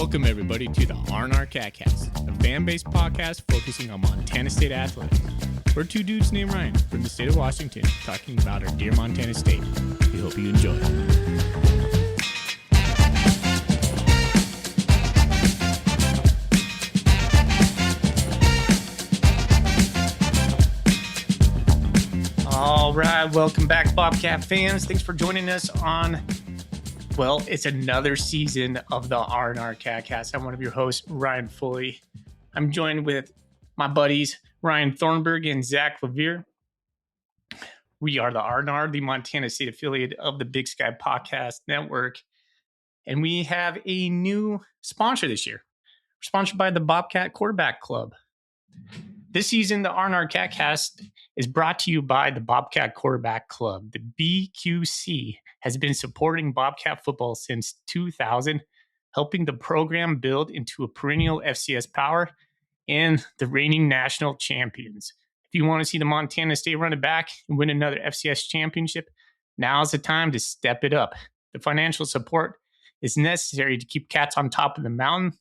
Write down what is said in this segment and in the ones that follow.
Welcome, everybody, to the R&R CatCast, a fan-based podcast focusing on Montana State athletics. We're two dudes named Ryan from the state of Washington talking about our dear Montana State. We hope you enjoy. All right, welcome back, Bobcat fans. Thanks for joining us on, well, it's another season of the R&R CatCast. I'm one of your hosts, Ryan Foley. I'm joined with my buddies, Ryan Thornburg and Zach Levere. We are the R&R, the Montana State affiliate of the Big Sky Podcast Network. And we have a new sponsor this year. We're sponsored by the Bobcat Quarterback Club. This season, the R&R CatCast is brought to you by the Bobcat Quarterback Club. The BQC has been supporting Bobcat football since 2000, helping the program build into a perennial FCS power and the reigning national champions. If you want to see the Montana State run it back and win another FCS championship, now's the time to step it up. The financial support is necessary to keep Cats on top of the mountain,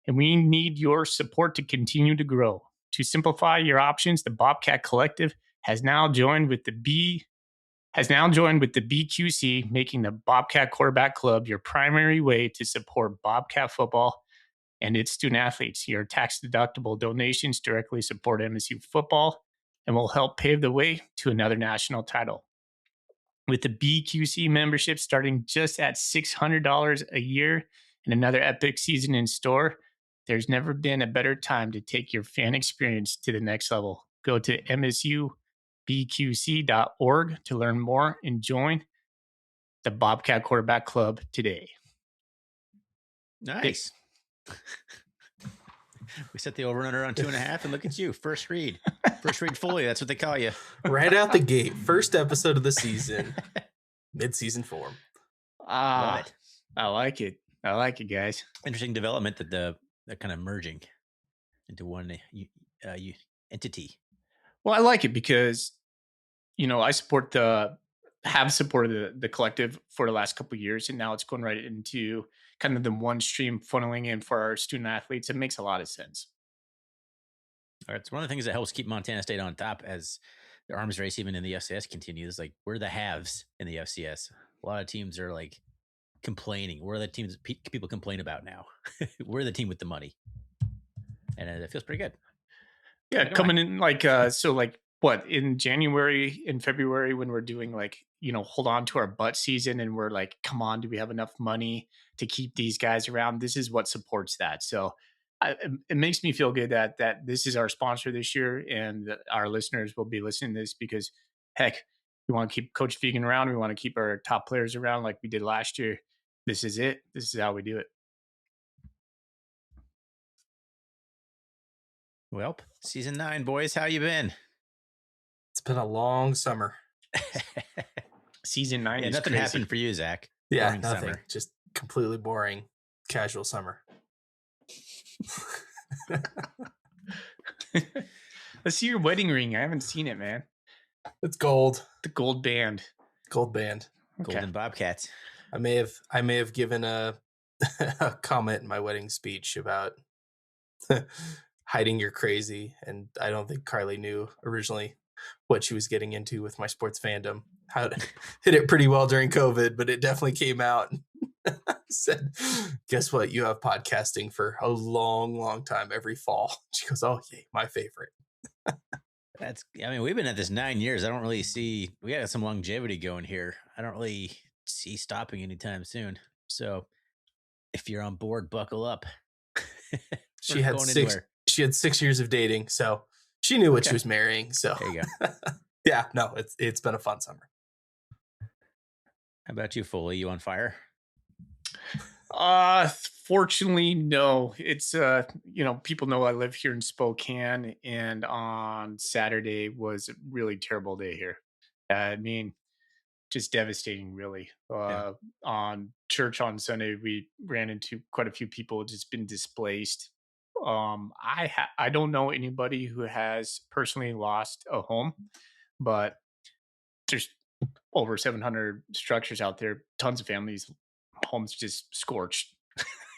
and we need your support to continue to grow. To simplify your options, the Bobcat Collective has now joined with the BQC, making the Bobcat Quarterback Club your primary way to support Bobcat football and its student athletes. Your tax-deductible donations directly support MSU football and will help pave the way to another national title. With the BQC membership starting just at $600 a year and another epic season in store, there's never been a better time to take your fan experience to the next level. Go to msubqc.org to learn more and join the Bobcat Quarterback Club today. Nice. We set the over-under on 2.5, and look at you. First read Foley. That's what they call you. Right out the gate. First episode of the season. Mid-season form. Love it. I like it. I like it, guys. Interesting development that they're kind of merging into one entity. Well, I like it because, I have supported the collective for the last couple of years, and now it's going right into kind of the one stream funneling in for our student athletes. It makes a lot of sense. All right. It's one of the things that helps keep Montana State on top as the arms race, even in the FCS, continues. Like, we're the haves in the FCS. A lot of teams are like complaining. We're the teams people complain about now. We're the team with the money. And it feels pretty good. Yeah, coming in in January and February when we're doing hold on to our butt season and we're like, come on, do we have enough money to keep these guys around? This is what supports that. So it makes me feel good that this is our sponsor this year and that our listeners will be listening to this because, heck, we want to keep Coach Fegan around. We want to keep our top players around like we did last year. This is it. This is how we do it. Well, season 9, boys, how you been? It's been a long summer. Season 9 is nothing crazy. Happened for you, Zach. Yeah, boring nothing. Summer. Just completely boring, casual summer. Let's see your wedding ring. I haven't seen it, man. It's gold. The gold band. Gold band. Okay. Golden Bobcats. I may have given a comment in my wedding speech about hiding your crazy, and I don't think Carly knew originally what she was getting into with my sports fandom. How to hit it pretty well during COVID, but it definitely came out. Said, guess what? You have podcasting for a long, long time every fall. She goes, oh, yay, my favorite. We've been at this 9 years. I don't really see, we got some longevity going here. I don't really see stopping anytime soon. So if you're on board, buckle up. She had 6 years of dating, so she knew what she was marrying. So there you go. Yeah, no, it's been a fun summer. How about you, Foley? You on fire? Fortunately, no. It's people know I live here in Spokane, and on Saturday was a really terrible day here. Just devastating, really. On church on Sunday, we ran into quite a few people just been displaced. I don't know anybody who has personally lost a home, but there's over 700 structures out there, tons of families, homes just scorched.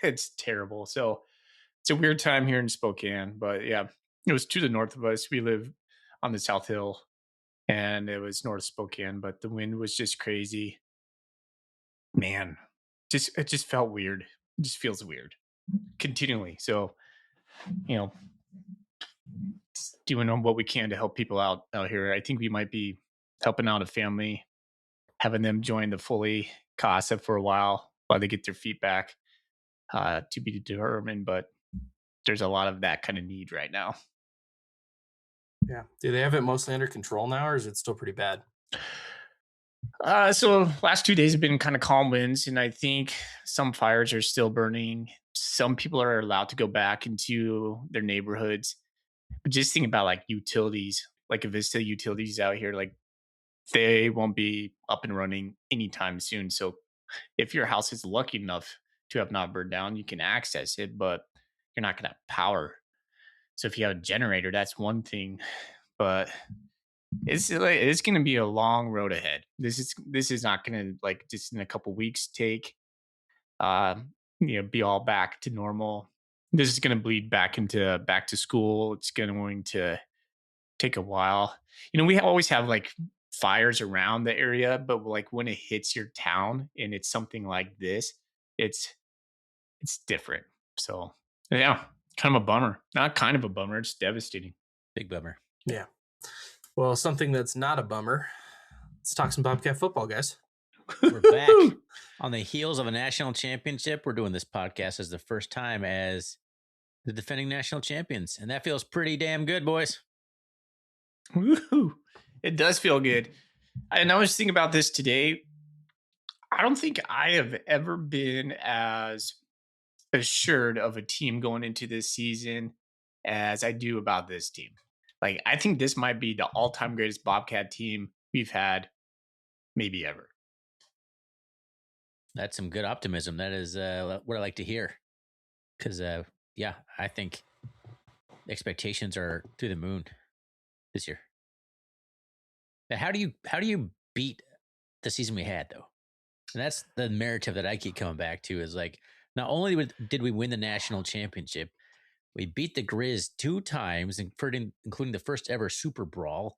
it's terrible. So it's a weird time here in Spokane, but yeah, it was to the north of us. We live on the South Hill, and it was north of Spokane, but the wind was just crazy. Man, it just felt weird. It just feels weird continually. So, you know, doing what we can to help people out here. I think we might be helping out a family, having them join the fully CASA for a while they get their feet back, to be determined. But there's a lot of that kind of need right now. Yeah. Do they have it mostly under control now, or is it still pretty bad? So last 2 days have been kind of calm winds, and I think some fires are still burning. Some people are allowed to go back into their neighborhoods. But just think about like utilities, like Avista utilities out here, like they won't be up and running anytime soon. So if your house is lucky enough to have not burned down, you can access it, but you're not going to have power. So if you have a generator, that's one thing, but it's going to be a long road ahead. This is not going to like just in a couple weeks take be all back to normal. This is going to bleed back into back to school. It's going to take a while. We always have like fires around the area, but like when it hits your town and it's something like this, it's different. So yeah, kind of a bummer. Not kind of a bummer. It's devastating. Big bummer. Yeah. Well, something that's not a bummer. Let's talk some Bobcat football, guys. We're back on the heels of a national championship. We're doing this podcast as the first time as the defending national champions, and that feels pretty damn good, boys. Woo-hoo. It does feel good. And I was thinking about this today. I don't think I have ever been as assured of a team going into this season as I do about this team. Like, I think this might be the all-time greatest Bobcat team we've had maybe ever. That's some good optimism. That is what I like to hear. Because, I think expectations are through the moon this year. But how do you beat the season we had, though? And that's the narrative that I keep coming back to is like, not only did we win the national championship, we beat the Grizz 2 times, including the first ever Super Brawl.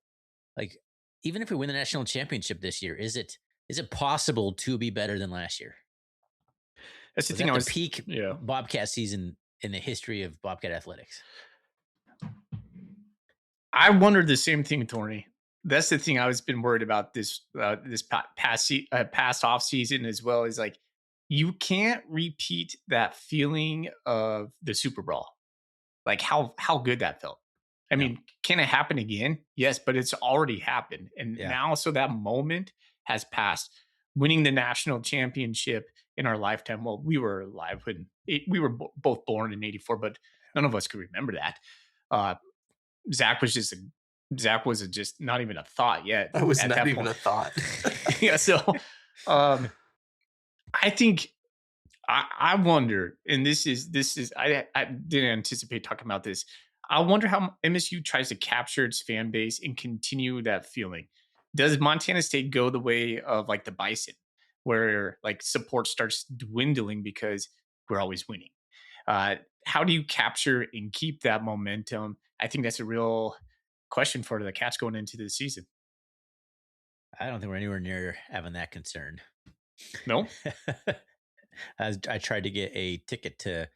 Like, even if we win the national championship this year, is it possible to be better than last year? That's the thing. I was peak Bobcat season in the history of Bobcat athletics. I wondered the same thing, Tony. That's the thing I was been worried about this past off season, as well as like you can't repeat that feeling of the Super Bowl, like how good that felt. I mean, can it happen again? Yes, but it's already happened, and now so that moment has passed. Winning the national championship in our lifetime. Well, we were alive when we were both born in '84, but none of us could remember that. Zach was just not even a thought yet. That was not even a thought. Yeah. So I think I wonder, and this is I didn't anticipate talking about this. I wonder how MSU tries to capture its fan base and continue that feeling. Does Montana State go the way of like the Bison, where like support starts dwindling because we're always winning? How do you capture and keep that momentum? I think that's a real question for the Cats going into the season. I don't think we're anywhere near having that concern. No. I tried to get a ticket to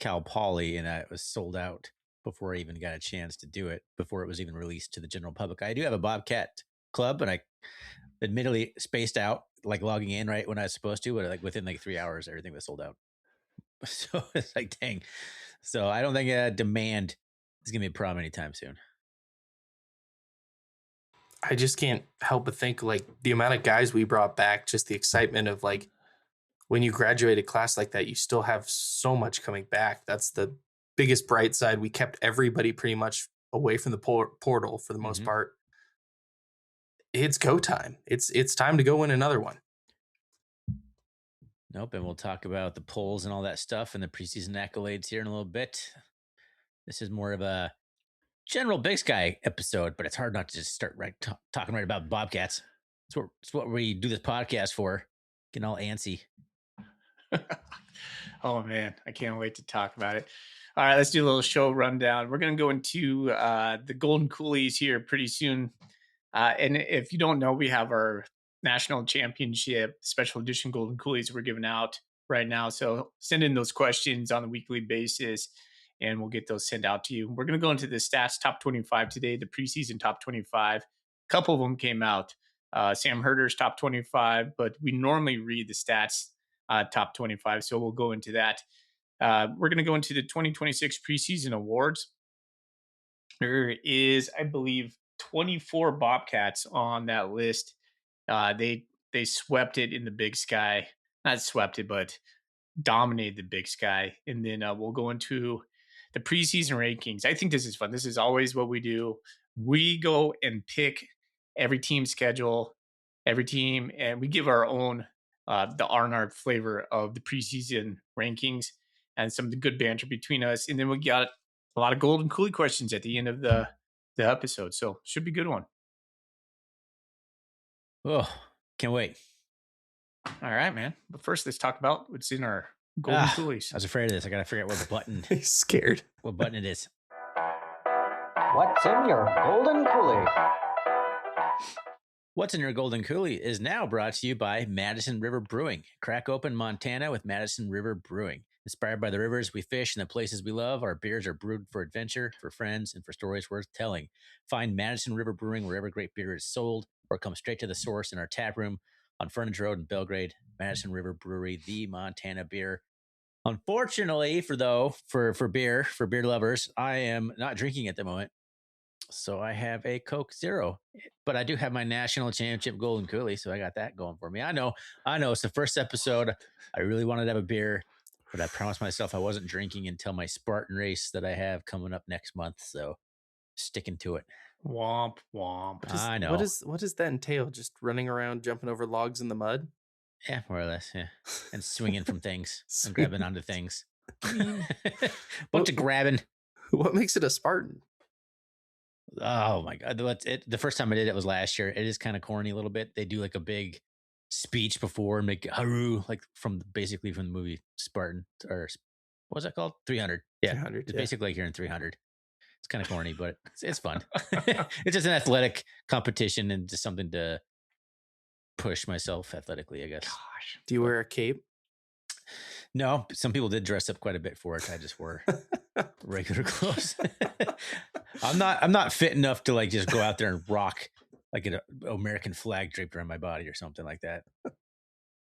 Cal Poly, and it was sold out before I even got a chance to do it, before it was even released to the general public. I do have a Bobcat club, and I admittedly spaced out, like logging in right when I was supposed to, but like within like 3 hours, everything was sold out. So it's like, dang. So I don't think demand is going to be a problem anytime soon. I just can't help but think like the amount of guys we brought back, just the excitement of like when you graduate a class like that, you still have so much coming back. That's the biggest bright side. We kept everybody pretty much away from the portal for the most part. It's go time. It's time to go win another one. Nope. And we'll talk about the polls and all that stuff and the preseason accolades here in a little bit. This is more of a general Big Sky episode, but it's hard not to just start talking right about Bobcats. It's what we do this podcast for, getting all antsy. Oh man, I can't wait to talk about it. All right, let's do a little show rundown. We're going to go into the Golden Coolies here pretty soon. And if you don't know, we have our national championship special edition Golden Coolies we're giving out right now. So send in those questions on a weekly basis and we'll get those sent out to you. We're going to go into the stats top 25 today, the preseason top 25. A couple of them came out. Sam Herder's top 25, but we normally read the stats top 25. So we'll go into that. We're going to go into the 2026 preseason awards. There is, I believe, 24 Bobcats on that list. They swept it in the Big Sky. Not swept it, but dominated the Big Sky. And then we'll go into the preseason rankings. I think this is fun. This is always what we do. We go and pick every team's schedule, every team, and we give our own the R&R flavor of the preseason rankings and some of the good banter between us. And then we got a lot of Golden Coolie questions at the end of the episode. So should be a good one. Oh, can't wait. All right, man. But first, let's talk about what's in our Golden Coolies. I was afraid of this. I got to figure out what the button. He's scared. What button it is. What's in your Golden Coolie? What's in your Golden Coolie is now brought to you by Madison River Brewing. Crack open Montana with Madison River Brewing. Inspired by the rivers we fish and the places we love, our beers are brewed for adventure, for friends, and for stories worth telling. Find Madison River Brewing wherever great beer is sold, or come straight to the source in our tap room on Frontage Road in Belgrade. Madison River Brewery, the Montana beer. Unfortunately, for beer lovers, I am not drinking at the moment. So I have a Coke Zero, but I do have my national championship Golden Coolie, so I got that going for me. I know. It's the first episode. I really wanted to have a beer, but I promised myself I wasn't drinking until my Spartan race that I have coming up next month. So sticking to it. Womp womp. I know. What does that entail? Just running around, jumping over logs in the mud? Yeah, more or less. Yeah, and swinging from things and grabbing onto things. Bunch of grabbing. What makes it a Spartan? Oh my God. The first time I did it was last year. It is kind of corny a little bit. They do like a big speech before and make haru, like basically from the movie Spartan, or what was that called? 300. Yeah. 300, It's yeah. basically like hearing 300. It's kind of corny, but it's fun. It's just an athletic competition and just something to push myself athletically, I guess. Gosh. Do you wear a cape? No, some people did dress up quite a bit for it. I just wore regular clothes. I'm not fit enough to like just go out there and rock like an American flag draped around my body or something like that.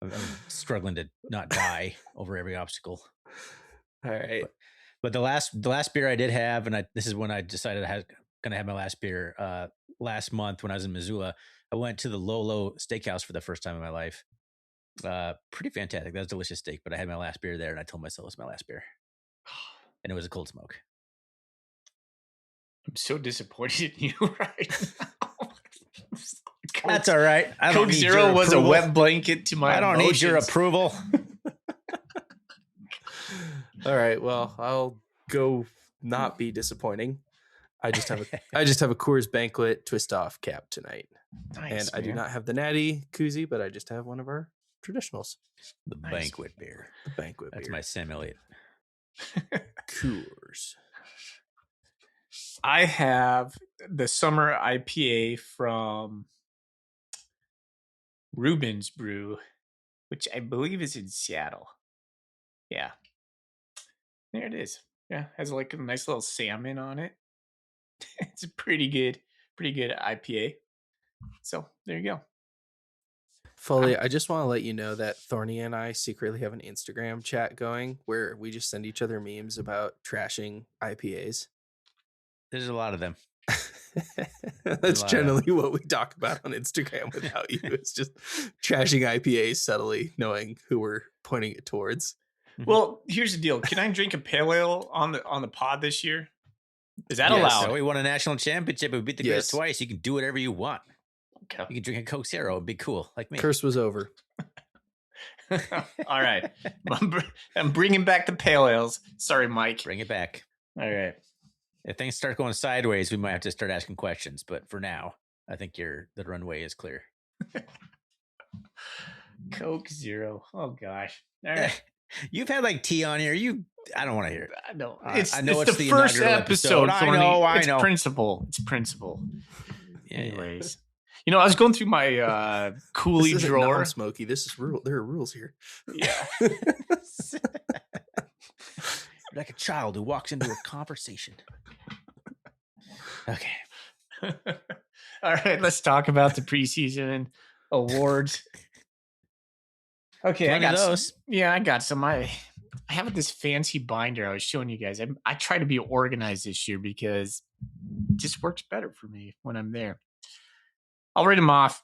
I'm struggling to not die over every obstacle. All right. But the last beer I did have, and this is when I decided I was going to have my last beer last month when I was in Missoula. I went to the Lolo Steakhouse for the first time in my life. Pretty fantastic. That was delicious steak, but I had my last beer there and I told myself it was my last beer. And it was a cold smoke. I'm so disappointed in you right now. That's all right. Coke Zero was a wet blanket to my I don't need your emotions. approval. All right. Well, I'll go not be disappointing. I just have a Coors Banquet twist off cap tonight. Nice, And I do man. not have the natty koozie, but I just have one of our traditionals. The Nice. banquet beer. The banquet That's beer. my Sam Elliott. Coors. I have the summer IPA from Rubens Brew, which I believe is in Seattle. Yeah. There it is. Yeah, has like a nice little salmon on it. It's a pretty good IPA. So there you go. Foley, I just want to let you know that Thorny and I secretly have an Instagram chat going where we just send each other memes about trashing IPAs. There's a lot of them. That's lot of- generally what we talk about on Instagram without you. It's just trashing IPAs subtly, knowing who we're pointing it towards. Well, here's the deal. Can I drink a pale ale on the pod this year? Is that Yes. allowed? So we won a national championship. We beat the Yes. guys twice. You can do whatever you want. Okay. You can drink a Coke Zero and be cool like me. Curse was over. All right. I'm bringing back the pale ales. Sorry, Mike. Bring it back. All right. If things start going sideways, we might have to start asking questions. But for now, I think the runway is clear. Coke Zero. Oh gosh. All right. You've had like tea on here. I don't want to hear it. No, I know it's it's the first inaugural episode. episode. Thorny. I know. Principle. It's principle. Yeah, Anyways, I was going through my coolie This isn't drawer. non-smoky. This is rule. There are rules here. Yeah. Like a child who walks into a conversation. Okay. All right, let's talk about the preseason awards. Okay, I got those. I got some. I have this fancy binder I was showing you guys. I try to be organized this year because it just works better for me when I'm there. I'll read them off.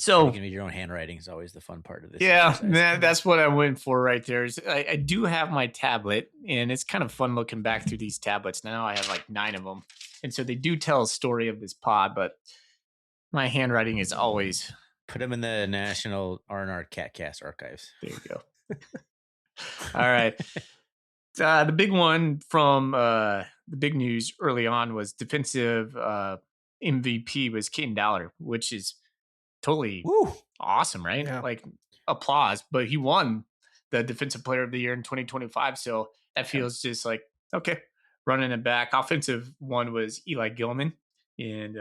So you can read your own handwriting is always the fun part of this. Yeah, that's what I went for right there. I do have my tablet, and it's kind of fun looking back through these tablets. Now I have like 9 of them. And so they do tell a story of this pod, but my handwriting is always... Put them in the National R&R CatCast archives. There you go. All right. The big one from the big news early on was defensive MVP was Caden Dollar, which is totally awesome, right? Yeah. Like applause, but he won the defensive player of the year in 2025. So that feels just like, okay, running it back. Offensive one was Eli Gilman. And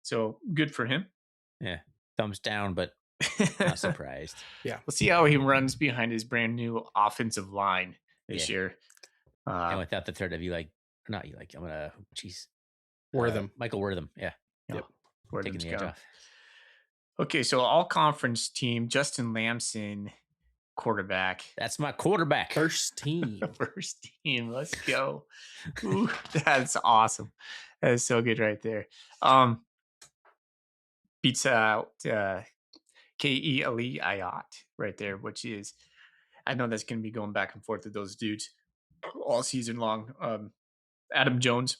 so good for him. Yeah. Thumbs down, but not surprised. Yeah. We'll see how he runs behind his brand new offensive line this year. And without the threat of Eli, not Eli, I'm going to, Wortham. Michael Wortham. Yeah. Yep. Taking the edge off. Okay, so all conference team, Justin Lamson, quarterback. That's my quarterback. First team. First team. Let's go. Ooh, that's awesome. That is so good right there. Beats out K.E. Ali Ayat right there, which is, I know that's going to be going back and forth with those dudes all season long. Adam Jones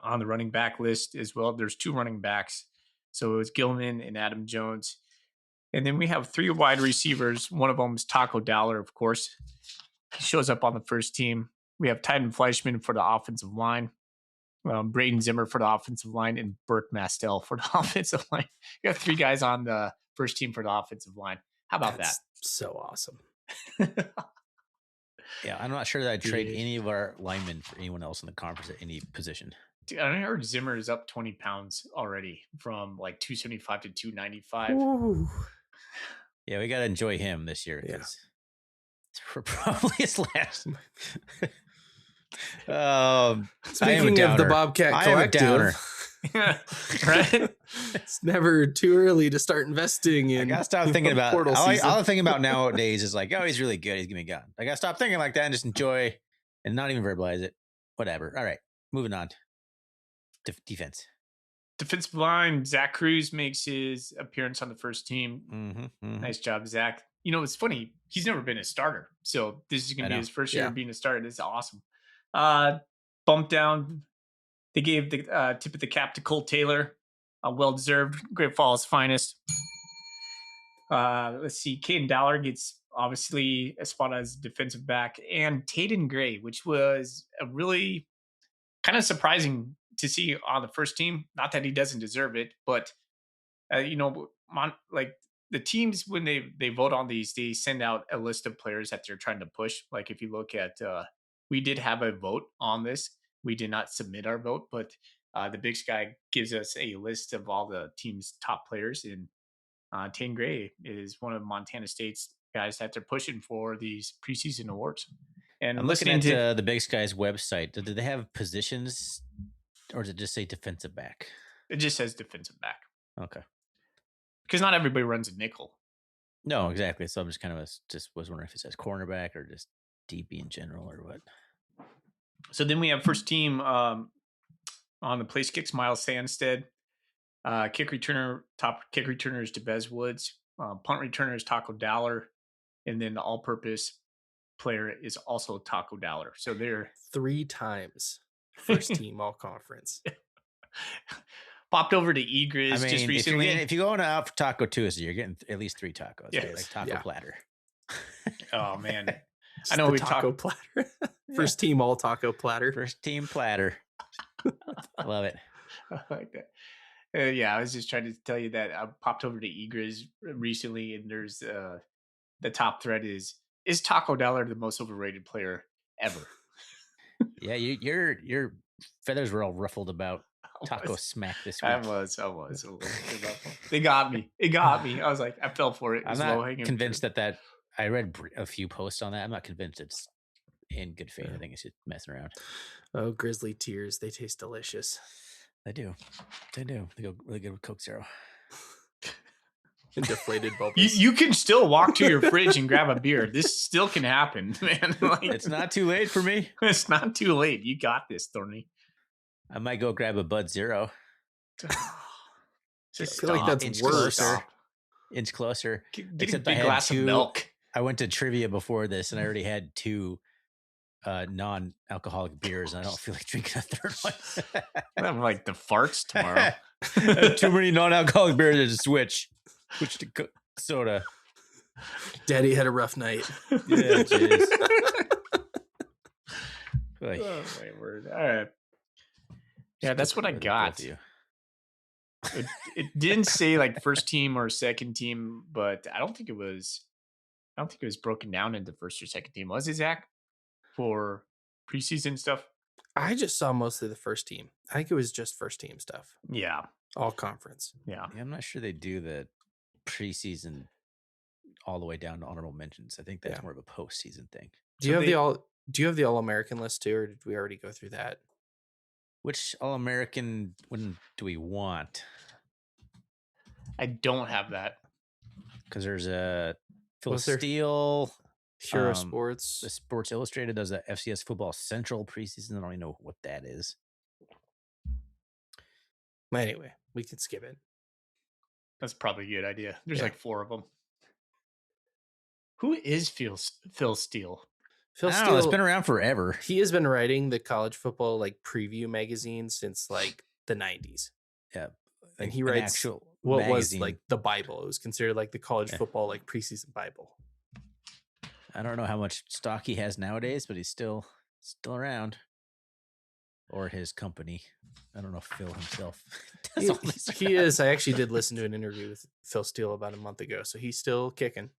on the running back list as well. There's 2 running backs. So it's Gilman and Adam Jones. And then we have 3 wide receivers. One of them is Taco Dollar, of course. He shows up on the first team. We have Tyden Fleischman for the offensive line, Braden Zimmer for the offensive line, and Burke Mastel for the offensive line. You got 3 guys on the first team for the offensive line. How about That's so awesome. Yeah, I'm not sure that I'd trade any of our linemen for anyone else in the conference at any position. Dude, I heard Zimmer is up 20 pounds already from like 275 to 295. Ooh. Yeah, we got to enjoy him this year. Yeah. For probably his last. Speaking of the Bobcat Collective, right? It's never too early to start investing in. I gotta stop thinking about portal all season. I'm thinking about nowadays is like, oh, he's really good. He's gonna be gone. I gotta stop thinking like that and just enjoy and not even verbalize it. Whatever. All right, moving on. Defense. Defensive line, Zach Cruz makes his appearance on the first team. Nice job, Zach. It's funny. He's never been a starter. So this is going to be his first year being a starter. This is awesome. Bump down. They gave the tip of the cap to Cole Taylor. Well-deserved. Great Falls finest. Let's see. Caden Dollar gets obviously a spot as defensive back. And Taden Gray, which was a really kind of surprising to see on the first team. Not that he doesn't deserve it, but the teams, when they vote on these, they send out a list of players that they're trying to push. Like if you look at, we did have a vote on this. We did not submit our vote, but the Big Sky gives us a list of all the team's top players. And Taden Gray is one of Montana State's guys that they're pushing for these preseason awards. And I'm looking at the Big Sky's website. Do they have positions? Or does it just say defensive back? It just says defensive back. Okay. Because not everybody runs a nickel. No, exactly. So I'm just kind of was wondering if it says cornerback or just DB in general or what. So then we have first team on the place kicks, Miles Sandstead. Top kick returner is DeBez Woods. Punt returner is Taco Dollar. And then the all-purpose player is also Taco Dollar. So they're 3 times. First team all conference. Popped over to Egriz just recently. If you're going out for Taco Tuesday, you're getting at least 3 tacos. Yes. Right? Like taco platter. Oh man, I know we taco platter. First team all taco platter. First team platter. Love it. I like that. I was just trying to tell you that I popped over to Egriz recently, and there's the the top thread is Taco Dollar the most overrated player ever? Yeah, your feathers were all ruffled about Taco Smack this week. I was a little bit ruffled. They got me. It got me. I was like, I fell for it. It I'm was not low-hanging convinced fruit. that I read a few posts on that. I'm not convinced it's in good faith. I think it's just messing around. Oh, Grizzly tears. They taste delicious. They do. They go really good with Coke Zero. And deflated bubbles. You can still walk to your fridge and grab a beer. This still can happen, man. Like, It's not too late for me. It's not too late. You got this, Thorny. I might go grab a Bud Zero. Just I feel like that's inch worse. closer. Inch closer. Get a Except I big had glass of two- milk. I went to trivia before this, and I already had 2 non-alcoholic beers, and I don't feel like drinking a third one. I have like the farts tomorrow. Too many non-alcoholic beers to switch to soda. Daddy had a rough night. Yeah, jeez. Like, Oh my word! All right. Yeah, that's what I both got. of you. It didn't say like first team or second team, but I don't think it was broken down into first or second team. Was it, Zach, for preseason stuff? I just saw mostly the first team. I think it was just first team stuff. Yeah. All conference. Yeah. Yeah, I'm not sure they do the preseason all the way down to honorable mentions. I think that's more of a postseason thing. Do you have the All-American list too, or did we already go through that? Which All-American one do we want? I don't have that. Because there's a Phil Was there- Steele. Hero The Sports. Sports Illustrated does the FCS Football Central preseason. I don't even know what that is. Anyway, we can skip it. That's probably a good idea. There's Yeah. like 4 of them. Who is Phil Steele? Phil I don't know, it's Steele, been around forever. he has been writing the college football like preview magazine since like the 90s. Yeah. And he an writes actual what was magazine. like the Bible. It was considered like the college Yeah. football like preseason Bible. I don't know how much stock he has nowadays, but he's still around. Or his company. I don't know if Phil himself does all this. He is. I actually did listen to an interview with Phil Steele about a month ago, so he's still kicking.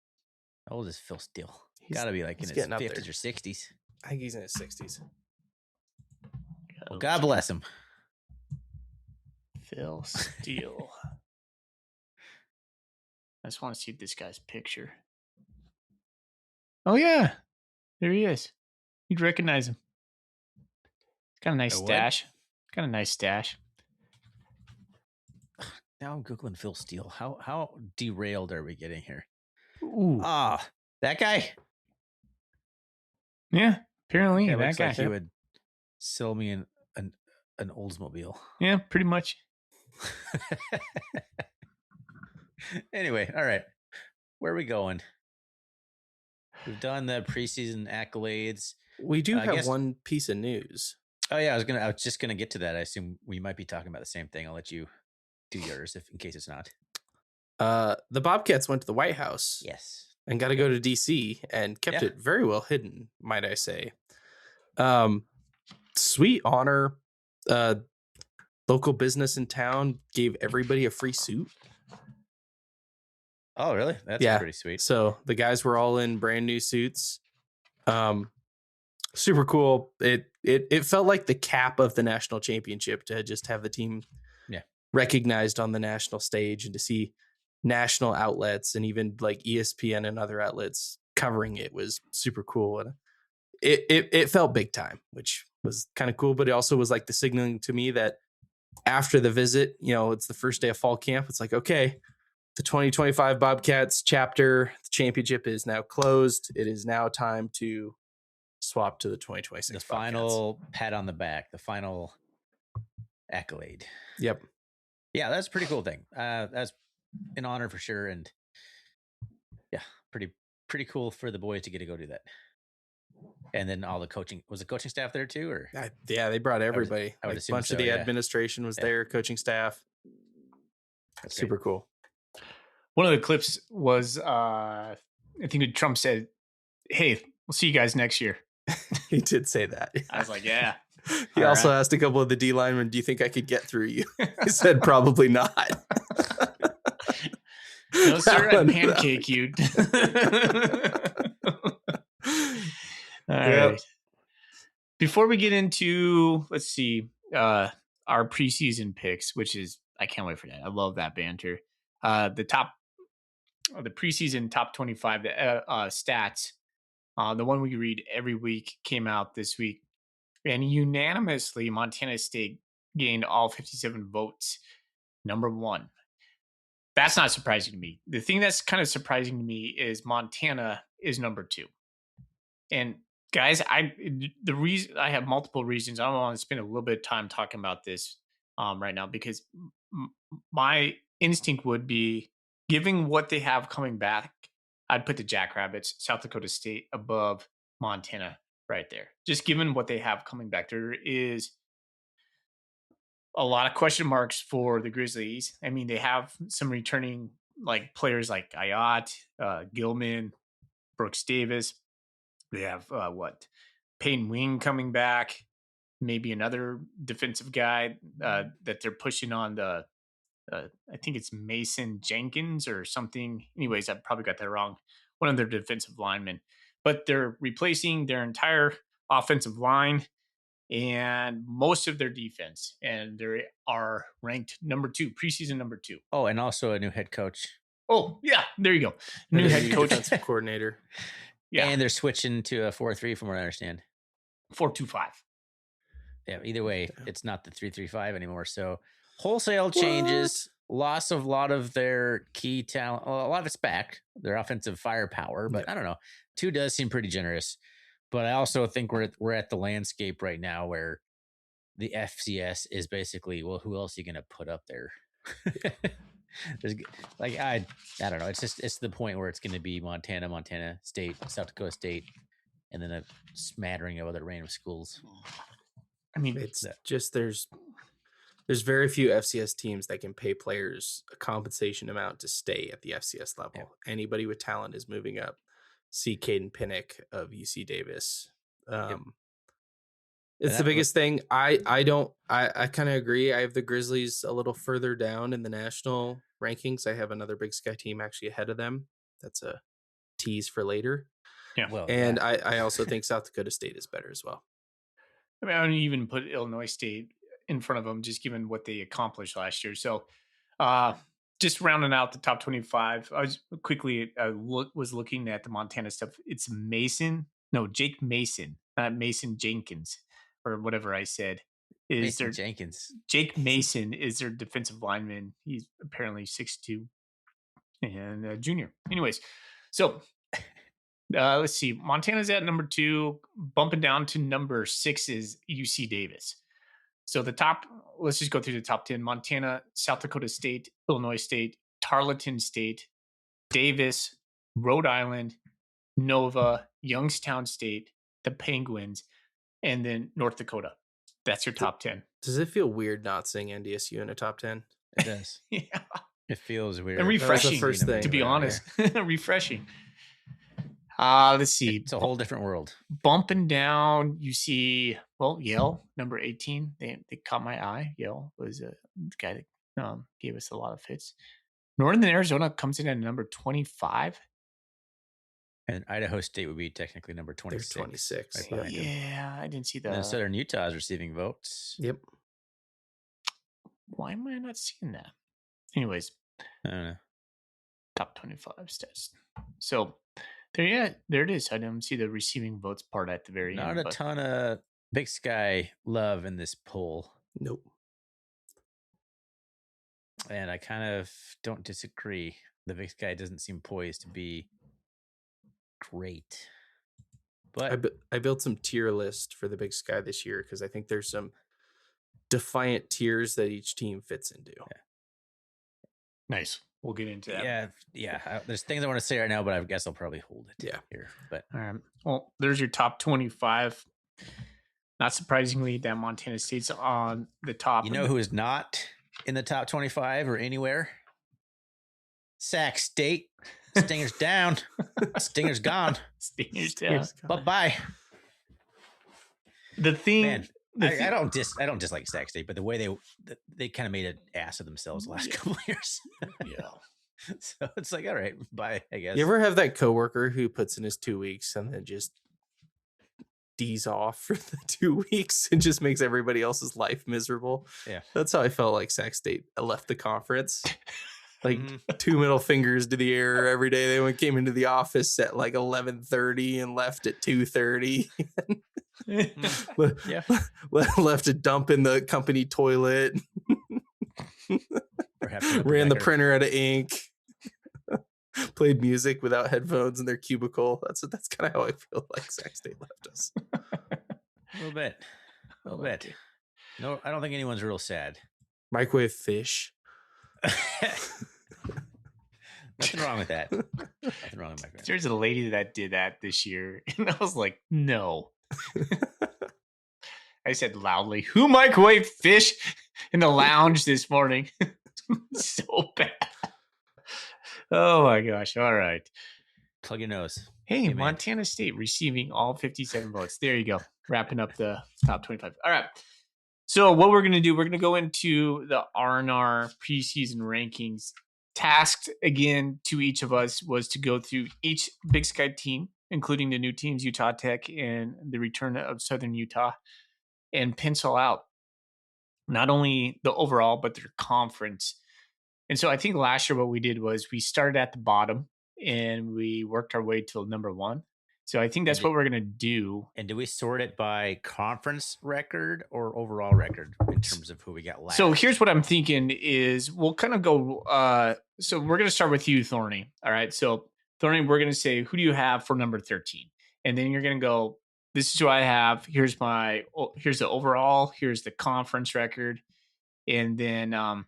How old is Phil Steele? He's- Got to be like in he's his getting up 50s there. or 60s. I think he's in his 60s. Well, God bless him. Phil Steele. I just want to see this guy's picture. Oh yeah, there he is. You'd recognize him. Got a nice A what? stash. Got a nice stash. Now I'm Googling Phil Steele. How derailed are we getting here? Ooh, Ah, that guy? yeah. Apparently, Yeah, that looks guy. like he would sell me an Oldsmobile. Yeah, pretty much. Anyway, all right. Where are we going? We've done the preseason accolades. We do I have guess- one piece of news. Oh yeah, I was just gonna get to that. I assume we might be talking about the same thing. I'll let you do yours in case it's not. The Bobcats went to the White House Yes. and got to go to DC and kept Yeah. it very well hidden, might I say. Sweet honor. Local business in town gave everybody a free suit. Oh really? That's Yeah. pretty sweet. So the guys were all in brand new suits. Super cool. It felt like the cap of the national championship to just have the team recognized on the national stage and to see national outlets and even like ESPN and other outlets covering it was super cool. And it felt big time, which was kind of cool, but it also was like the signaling to me that after the visit, it's the first day of fall camp. It's like, okay, the 2025 Bobcats chapter, the championship is now closed. It is now time to swap to the 2026 The Bobcats. final pat on the back, the final accolade. Yep. Yeah, that's a pretty cool thing. That's an honor for sure, and yeah, pretty cool for the boys to get to go do that. And then all the coaching was the coaching staff there too, or Yeah, they brought everybody. I would Like, a assume bunch of so, the yeah. administration was Yeah. there, coaching staff. That's great. Super cool. One of the clips was, I think Trump said, "Hey, we'll see you guys next year." He did say that. I was like, "Yeah." He All also right. asked a couple of the D linemen, "Do you think I could get through you?" He said, "Probably not." No, sir, That I one- pancake you. All Yep. right. Before we get into, let's see, our preseason picks, which is, I can't wait for that. I love that banter. The preseason top 25 stats, the one we read every week came out this week. And unanimously, Montana State gained all 57 votes. Number one. That's not surprising to me. The thing that's kind of surprising to me is Montana is number two. And guys, I have multiple reasons. I don't want to spend a little bit of time talking about this right now because my instinct would be, given what they have coming back, I'd put the Jackrabbits, South Dakota State above Montana right there. Just given what they have coming back, there is a lot of question marks for the Grizzlies. I mean, they have some returning like players like Ayat, Gilman, Brooks Davis. They have Peyton Wing coming back, maybe another defensive guy that they're pushing on the. I think it's Mason Jenkins or something. Anyways, I probably got that wrong. One of their defensive linemen, but they're replacing their entire offensive line and most of their defense, and they are ranked number 2, preseason number 2. Oh, and also a new head coach. Oh, yeah, there you go. New head coach, defensive coordinator. Yeah, And they're switching to a 4-3 from what I understand. 4-2-5. Yeah, either way, it's not the 3-3-5 anymore. So wholesale changes, loss of a lot of their key talent. Well, a lot of it's back, their offensive firepower, but I don't know. 2 does seem pretty generous. But I also think we're at the landscape right now where the FCS is basically, well, who else are you going to put up there? There's like I don't know. It's the point where it's going to be Montana State, South Dakota State, and then a smattering of other random schools. I mean, It's just there's very few FCS teams that can pay players a compensation amount to stay at the FCS level. Yeah. Anybody with talent is moving up. See Caden Pinnock of UC Davis. It's the biggest thing. I kind of agree. I have the Grizzlies a little further down in the national rankings. I have another Big Sky team actually ahead of them. That's a tease for later. yeah. Well, And I also think South Dakota State is better as well. I mean, I don't even put Illinois State in front of them, just given what they accomplished last year. So, just rounding out the top 25, I was quickly was looking at the Montana stuff. It's Jake Mason, not Mason Jenkins or whatever I said. Mason Jenkins. Jake Mason is their defensive lineman. He's apparently 6'2" and a junior. Anyways, so let's see. Montana's at number 2, bumping down to number 6 is UC Davis. So let's just go through the top 10. Montana, South Dakota State, Illinois State, Tarleton State, Davis, Rhode Island, Nova, Youngstown State, the Penguins, and then North Dakota. That's your top 10. Does it feel weird not seeing NDSU in a top 10? It does. Yeah. It feels weird. And refreshing, first thing, to be right? honest. Refreshing. Let's see. It's a whole different world. Bumping down, you see, Yale, number 18. They caught my eye. Yale was the guy that gave us a lot of fits. Northern Arizona comes in at number 25. And Idaho State would be technically number 26. They're 26. Right behind them. Yeah, I didn't see And then that. Southern Utah is receiving votes. Yep. Why am I not seeing that? Anyways, I don't know. top 25 stats. So there it is. I didn't see the receiving votes part at the very end. Not a ton of Big Sky love in this poll. Nope. And I kind of don't disagree. The Big Sky doesn't seem poised to be great. But I built some tier list for the Big Sky this year because I think there's some defiant tiers that each team fits into. Yeah. Nice. We'll get into that. Yeah. There's things I want to say right now, but I guess I'll probably hold it here. But All right. Well, there's your top 25. Not surprisingly, that Montana State's on the top. you know who is not in the top 25 or anywhere? Sac State. Stinger's down. Stinger's gone. Stinger's down. Bye-bye. The thing, Man, I don't dislike Sac State, but the way they kind of made an ass of themselves the last couple of years. Yeah. So it's like, all right, bye, I guess. You ever have that coworker who puts in his 2 weeks and then just D's off for the 2 weeks and just makes everybody else's life miserable? Yeah. That's how I felt like Sac State left the conference. Like Mhm. 2 middle fingers to the air every day. They came into the office at like 11:30 and left at 2:30. Yeah. Left a dump in the company toilet. Perhaps an upper Ran the decker. printer out of ink. Played music without headphones in their cubicle. That's kind of how I feel like Sac State left us. A little bit. A little bit. No, I don't think anyone's real sad. Microwave fish. Nothing wrong with that. Nothing wrong with my There's a lady that did that this year, and I was like, no. I said loudly, "Who microwaved fish in the lounge this morning?" So bad. Oh my gosh! All right. Plug your nose. Hey, Hey, man. Montana State receiving all 57 votes. There you go. Wrapping up the top 25. All right. So what we're going to do, we're going to go into the R&R preseason rankings. Tasked again to each of us was to go through each Big Sky team, including the new teams, Utah Tech and the return of Southern Utah, and pencil out not only the overall, but their conference. And so I think last year what we did was we started at the bottom and we worked our way till number one. So I think that's what we're going to do. And do we sort it by conference record or overall record in terms of who we got last? So here's what I'm thinking is we'll kind of go. So we're going to start with you, Thorny. All right. So Thorny, we're going to say, who do you have for number 13? And then you're going to go, this is who I have. Here's the overall. Here's the conference record. And then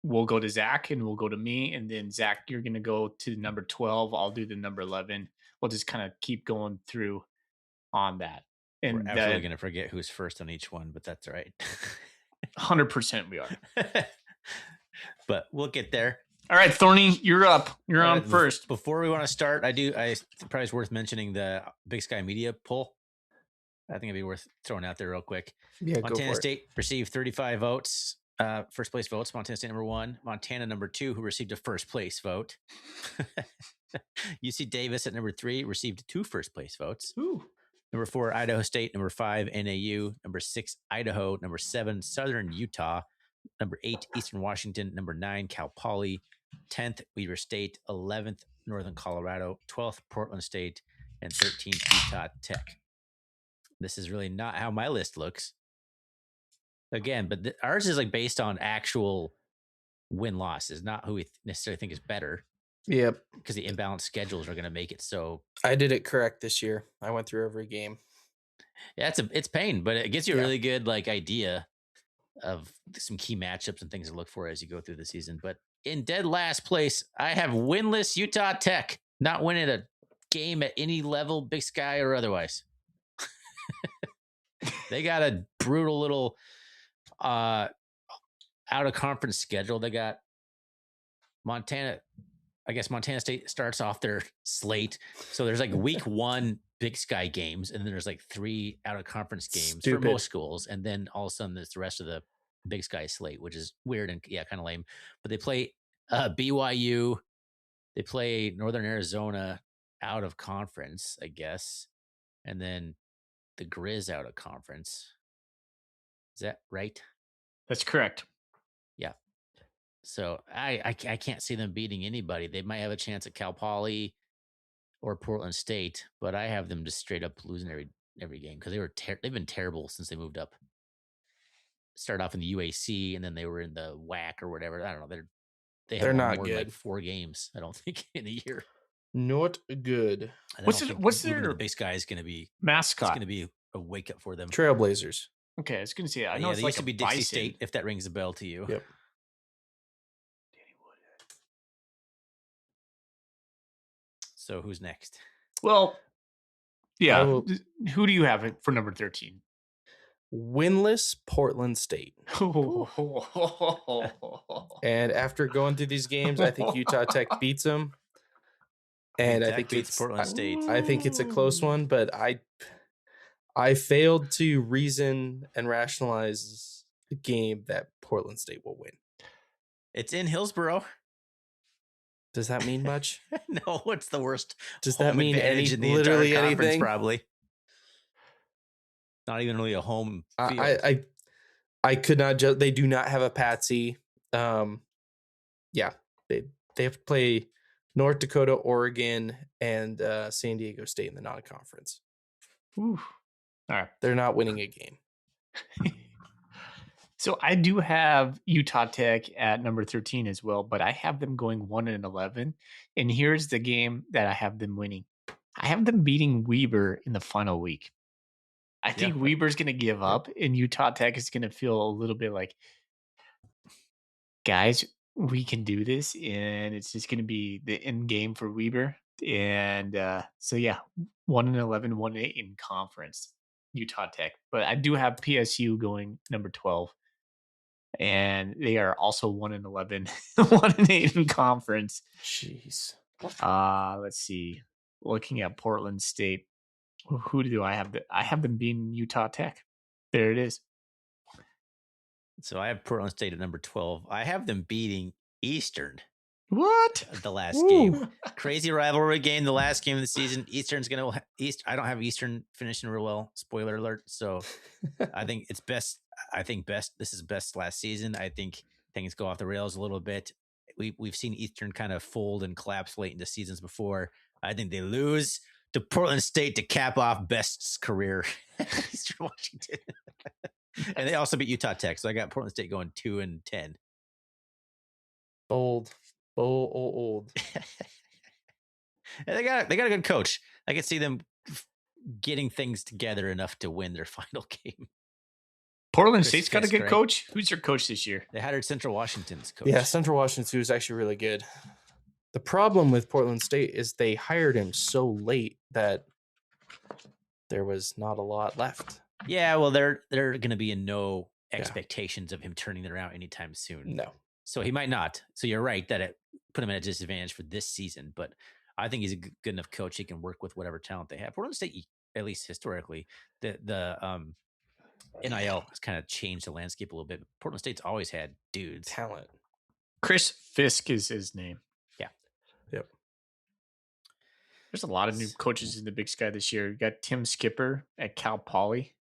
we'll go to Zach and we'll go to me. And then Zach, you're going to go to number 12. I'll do the number 11. We'll just kind of keep going through on that. And we're absolutely going to forget who's first on each one, but that's all right. 100% we are. But we'll get there. All right, Thorny, you're up. You're on first. Before we want to start, I probably it's worth mentioning the Big Sky Media poll. I think it'd be worth throwing out there real quick. Yeah, Montana State received 35 votes. First place votes. Montana State number 1. Montana number 2, who received a first place vote. UC Davis at number 3 received 2 first place votes. Ooh. Number 4, Idaho State. Number 5, NAU. Number 6, Idaho. Number 7, Southern Utah. Number 8, Eastern Washington. Number 9, Cal Poly. 10th, Weaver State. 11th, Northern Colorado. 12th, Portland State. And 13th, Utah Tech. This is really not how my list looks. Again, but ours is like based on actual win-losses, not who we necessarily think is better. Yep. Because the imbalanced schedules are going to make it so. I did it correct this year. I went through every game. Yeah, it's pain, but it gives you a really good like idea of some key matchups and things to look for as you go through the season. But in dead last place, I have winless Utah Tech, not winning a game at any level, Big Sky or otherwise. They got a brutal little out of conference schedule. They got Montana. I guess Montana State starts off their slate. So there's like week 1 Big Sky games, and then there's like 3 out of conference games for most schools. And then all of a sudden there's the rest of the Big Sky slate, which is weird and kind of lame. But they play BYU. They play Northern Arizona out of conference, I guess. And then the Grizz out of conference. Is that right? That's correct. Yeah. So I can't see them beating anybody. They might have a chance at Cal Poly or Portland State, but I have them just straight up losing every game because they've been terrible since they moved up. Started off in the UAC and then they were in the WAC or whatever. I don't know. They're not more good. than like 4 games. I don't think in a year. Not good. What's their the Big Sky is going to be mascot? It's going to be a wake up for them. Trailblazers. Okay, I was going to say I know yeah, it's they like used to be Dixie State. If that rings a bell to you. Yep. So who's next? Well, yeah. Who do you have for number 13? Winless Portland State. And after going through these games, I think Utah Tech beats them. And I think beats Portland State. I think it's a close one, but I failed to reason and rationalize the game that Portland State will win. It's in Hillsboro. Does that mean much? No, what's the worst? Does that home mean advantage in the literally entire conference? anything? Probably not even really a home field. I could not just. They do not have a patsy. Yeah, they have to play North Dakota, Oregon, and San Diego State in the non-conference. Ooh. All right. They're not winning a game. So I do have Utah Tech at number 13 as well, but I have them going 1-11. And here's the game that I have them winning. I have them beating Weber in the final week. I think Weber's going to give up, and Utah Tech is going to feel a little bit like, guys, we can do this, and it's just going to be the end game for Weber. And 1-11, 1-8 in conference, Utah Tech. But I do have PSU going number 12. And they are also 1-11, 1-8 in conference. Jeez. Let's see. Looking at Portland State, who do I have? I have them being Utah Tech. There it is. So I have Portland State at number 12. I have them beating Eastern. What? The last game. Crazy rivalry game. The last game of the season. Eastern's going to I don't have Eastern finishing real well. Spoiler alert. So I think it's best. This is best last season. I think things go off the rails a little bit. We've seen Eastern kind of fold and collapse late into seasons before. I think they lose to Portland State to cap off Best's career. Eastern Washington. And they also beat Utah Tech. So I got Portland State going 2-10. Bold. And they got a good coach. I could see them getting things together enough to win their final game. Portland State's got a good coach. Who's their coach this year? They hired Central Washington's coach. Yeah, Central Washington was actually really good. The problem with Portland State is they hired him so late that there was not a lot left. Yeah, well, they're going to be in no expectations of him turning it around anytime soon. No. So he might not. So you're right that it put him at a disadvantage for this season. But I think he's a good enough coach. He can work with whatever talent they have. Portland State, at least historically, the NIL has kind of changed the landscape a little bit. Portland State's always had dudes. Talent. Chris Fisk is his name. Yeah. Yep. There's a lot of new coaches in the Big Sky this year. You got Tim Skipper at Cal Poly.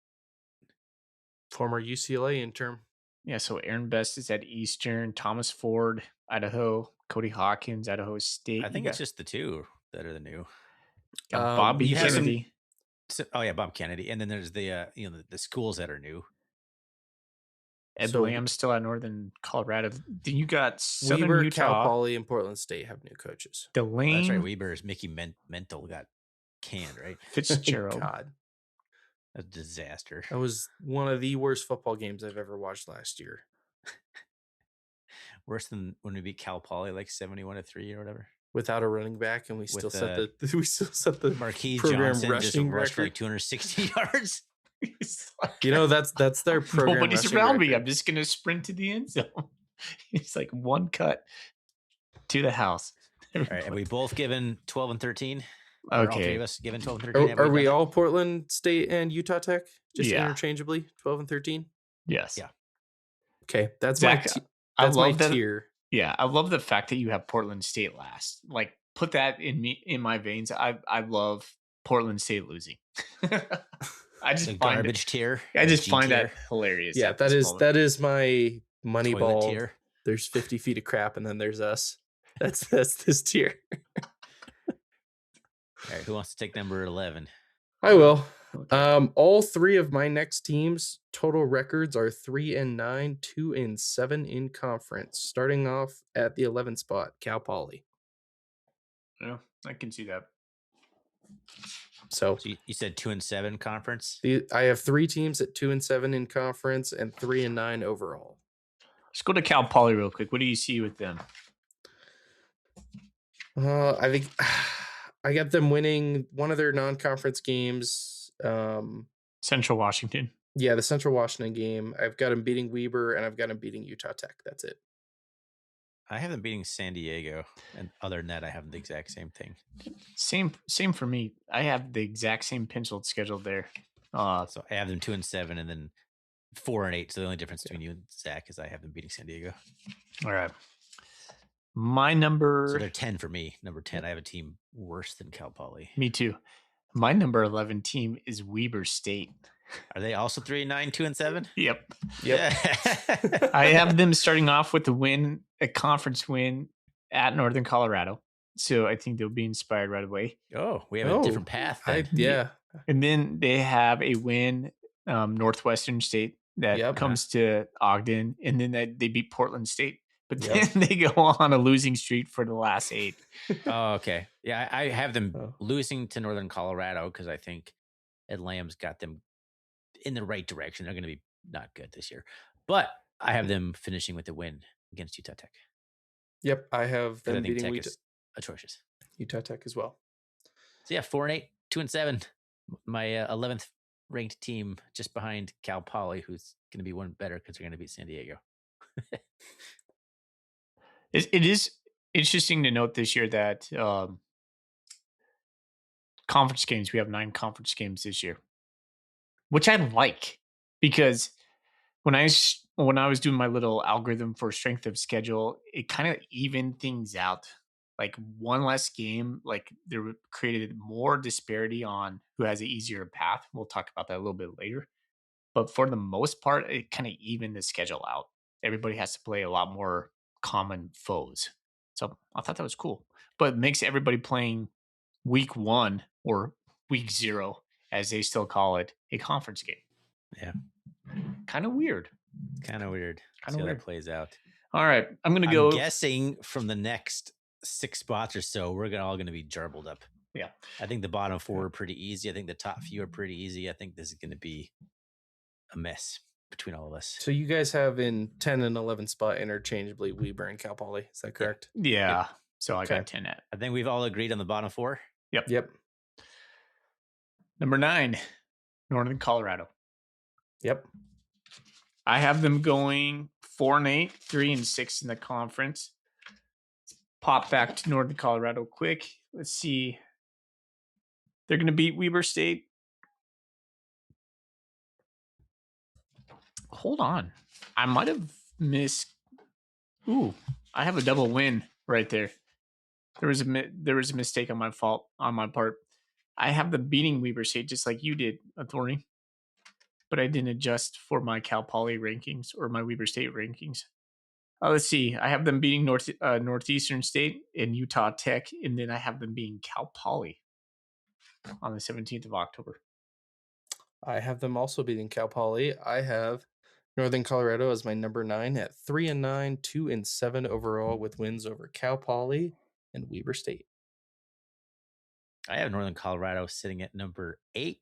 Former UCLA intern. Yeah, so Aaron Best is at Eastern, Thomas Ford, Idaho, Cody Hawkins, Idaho State. I think it's just the two that are the new. Bobby Kennedy. Bob Kennedy. And then there's the schools that are new. Ed Lamb's still at Northern Colorado. Then you got Southern Weber, Utah. Cal Poly, and Portland State have new coaches. Delane. That's right. Weber's Mickey Mental got canned, right? Fitzgerald. God. A disaster. That was one of the worst football games I've ever watched last year. Worse than when we beat Cal Poly like 71-3 or whatever. Without a running back, and we still set the Marquis program Johnson rushing rushed for record. like 260 yards. You know, that's their program. Nobody's rushing around me. record. I'm just gonna sprint to the end zone. It's like one cut to the house. All right, have we both given 12 and 13? Okay. All three of us given 12 and 13. Are we all Portland State and Utah Tech? Just Yeah. interchangeably, 12 and 13? Yes. Yeah. Okay, that's Zach, my love that. tier. Yeah, I love the fact that you have Portland State last. Like, put that in my veins. I love Portland State losing. I just The find garbage tier. I just G find tier. that hilarious. Yeah, at this moment. that is my money Toilet ball. tier. There's 50 feet of crap, and then there's us. That's this tier. All right, who wants to take number 11? I will. Okay. All three of my next teams' total records are 3-9, 2-7 in conference. Starting off at the 11th spot, Cal Poly. Yeah, I can see that. So So you said 2-7 conference. I have three teams at 2-7 in conference and 3-9 overall. Let's go to Cal Poly real quick. What do you see with them? I think I got them winning one of their non-conference games. Central Washington. Yeah, the Central Washington game. I've got them beating Weber, and I've got them beating Utah Tech. That's it. I have them beating San Diego, and other than that, I have the exact same thing. Same for me. I have the exact same penciled schedule there. So I have them 2-7, and then 4-8. So the only difference between you and Zach is I have them beating San Diego. All right. My So number, they're 10 for me. Number 10, I have a team worse than Cal Poly. me too. My number 11 team is Weber State. Are they also 3-9, 2-7? Yep. Yep. I have them starting off with a conference win at Northern Colorado. So I think they'll be inspired right away. Oh, we have a different path then. Yeah. And then they have a win, Northwestern State that comes to Ogden, and then they beat Portland State. But then they go on a losing streak for the last 8. Oh, okay. Yeah, I have them losing to Northern Colorado because I think Ed Lamb's got them in the right direction. They're going to be not good this year. But I have them finishing with the win against Utah Tech. Yep, I have them beating Tech is atrocious. Utah Tech as well. So yeah, 4-8, 2-7. My 11th ranked team, just behind Cal Poly, who's going to be one better because they're going to beat San Diego. It is interesting to note this year that conference games, we have 9 conference games this year, which I like because when I was doing my little algorithm for strength of schedule, it kind of evened things out. Like one less game, like there created more disparity on who has an easier path. We'll talk about that a little bit later. But for the most part, it kind of evened the schedule out. Everybody has to play a lot more common foes. So I thought that was cool. But it makes everybody playing week 1 or week 0, as they still call it, a conference game. Yeah. Kind of weird. Kind of weird. Kind See of how weird. that plays out. All right. I'm guessing from the next 6 spots or so, we're all going to be jarbled up. Yeah. I think the bottom 4 are pretty easy. I think the top few are pretty easy. I think this is going to be a mess between all of us. So you guys have in 10 and 11 spot interchangeably Weber and Cal Poly. Is that correct? Yeah. Yep. So I got 10 at. I think we've all agreed on the bottom 4. Yep. Number 9, Northern Colorado. Yep. I have them going 4-8, 3-6 in the conference. Pop back to Northern Colorado quick. Let's see. They're going to beat Weber State. Hold on. I might have missed. Ooh, I have a double win right there. There was a mistake on my part. I have them beating Weber State just like you did, Thorny. But I didn't adjust for my Cal Poly rankings or my Weber State rankings. Let's see. I have them beating Northeastern State and Utah Tech, and then I have them beating Cal Poly on the 17th of October. I have them also beating Cal Poly. I have Northern Colorado as my number 9 at 3-9, 2-7 overall with wins over Cal Poly and Weber State. I have Northern Colorado sitting at number 8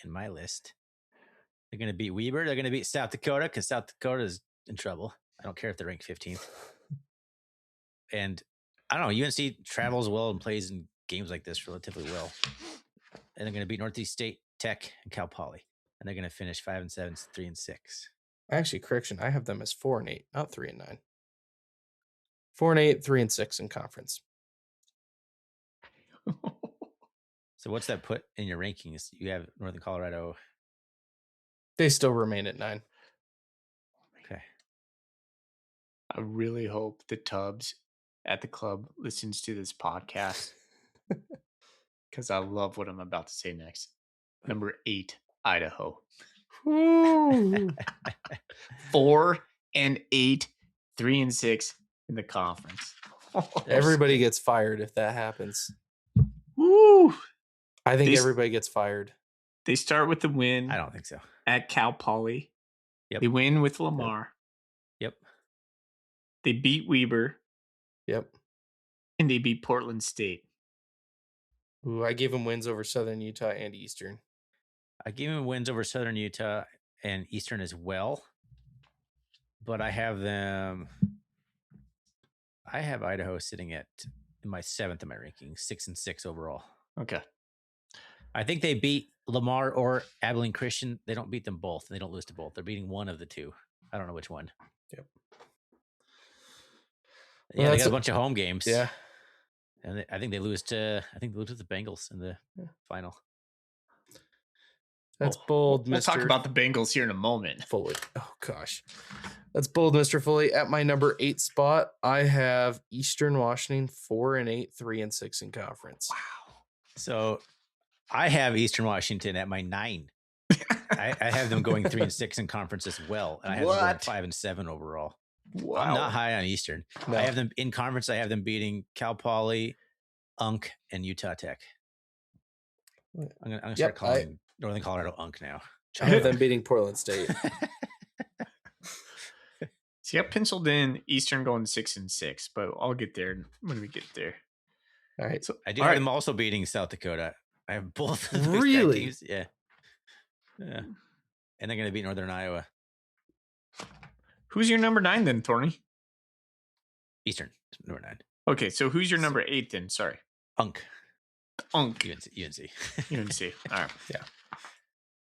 in my list. They're going to beat Weber. They're going to beat South Dakota because South Dakota is in trouble. I don't care if they're ranked 15th. And I don't know, UNC travels well and plays in games like this relatively well. And they're going to beat Northeast State, Tech, and Cal Poly. And they're going to finish 5-7, 3-6. Actually, correction. I have them as 4-8, not 3-9. 4-8, 3-6 in conference. So what's that put in your rankings? You have Northern Colorado. They still remain at 9. Okay. I really hope the Tubbs at the club listens to this podcast because I love what I'm about to say next. Number 8, Idaho. 4-8, 3-6 in the conference. Everybody gets fired if that happens. Woo! I think everybody gets fired. They start with the win. I don't think so. At Cal Poly. Yep. They win with Lamar. Yep. They beat Weber. Yep. And they beat Portland State. Ooh, I gave them wins over Southern Utah and Eastern. I gave them wins over Southern Utah and Eastern as well. But I have Idaho sitting at my 7th in my ranking, 6-6 overall. Okay. I think they beat Lamar or Abilene Christian. They don't beat them both. They don't lose to both. They're beating one of the two. I don't know which one. Yep. Yeah, they got a bunch of home games. Yeah. And I think they lose to the Bengals in the final. That's bold, We'll talk Mr. about the Bengals here in a moment. Foley. Oh, gosh. That's bold, Mr. Foley. At my number 8 spot, I have Eastern Washington 4-8, 3-6 in conference. Wow. So I have Eastern Washington at my 9. I have them going 3-6 in conference as well. And I have them going 5-7 overall. Wow. I'm not high on Eastern. No. I have them in conference. I have them beating Cal Poly, Unk, and Utah Tech. I'm gonna start calling Northern Colorado Unk now. I have them beating Portland State. See, I penciled in Eastern going 6-6, but I'll get there when we get there. All right. So I do have them also beating South Dakota. I have both of those Really? teams. Yeah. And they're going to beat Northern Iowa. Who's your number 9 then, Thorny? Eastern, number 9. Okay, so who's your number 8 then? Sorry. Unk. UNC. UNC. UNC. All right. Yeah.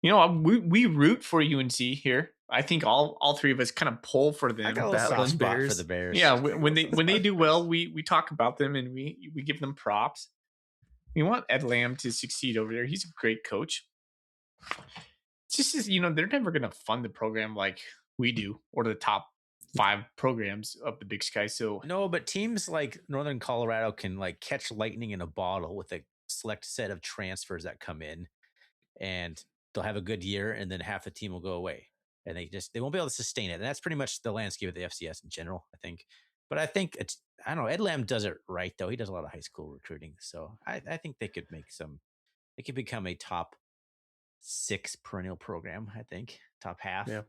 You know, we root for UNC here. I think all three of us kind of pull for them. I got a little soft spot for the Bears. Yeah, when they do well, we talk about them and we give them props. We want Ed Lamb to succeed over there. He's a great coach. It's just, you know, they're never going to fund the program like we do, or the top 5 programs of the Big Sky. So no, but teams like Northern Colorado can like catch lightning in a bottle with a select set of transfers that come in, and they'll have a good year, and then half the team will go away, and they won't be able to sustain it. And that's pretty much the landscape of the FCS in general, I think. But I think I don't know. Ed Lamb does it right though. He does a lot of high school recruiting, so I think they could they could become a top 6 perennial program. I think top half. Yeah.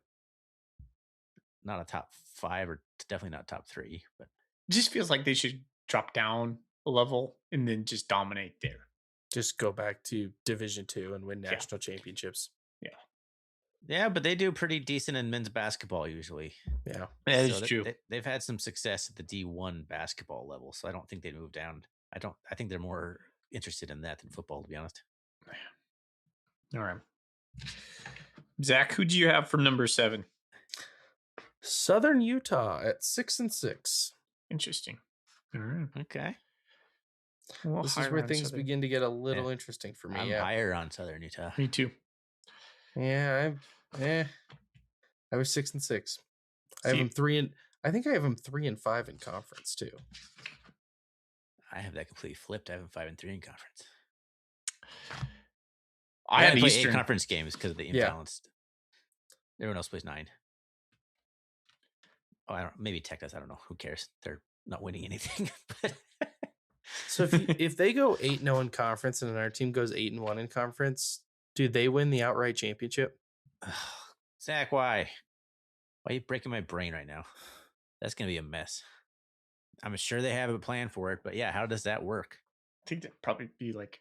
Not a top 5, or definitely not top 3, but it just feels like they should drop down a level and then just dominate there. Just go back to Division II and win national championships. yeah, but they do pretty decent in men's basketball usually. Yeah, that is true. They've had some success at the D1 basketball level, so I don't think they'd move down. I think they're more interested in that than football, to be honest. All right. Zach, who do you have for number 7? Southern Utah at 6-6. Interesting. All right. Okay. Well, This is where things begin to get a little interesting for me. I'm higher on Southern Utah. Me too. Yeah, I was 6-6. I have them 3 I think I have them 3-5 in conference too. I have that completely flipped. I have them 5-3 in conference. I had play Eastern 8 conference games because of the imbalanced. Everyone else plays 9. Oh, I don't. Maybe Tech does. I don't know. Who cares? They're not winning anything. But So if they go 8-0 in conference and our team goes 8-1 in conference, do they win the outright championship? Zach, why? Why are you breaking my brain right now? That's gonna be a mess. I'm sure they have a plan for it, but yeah, how does that work? I think that'd probably be like,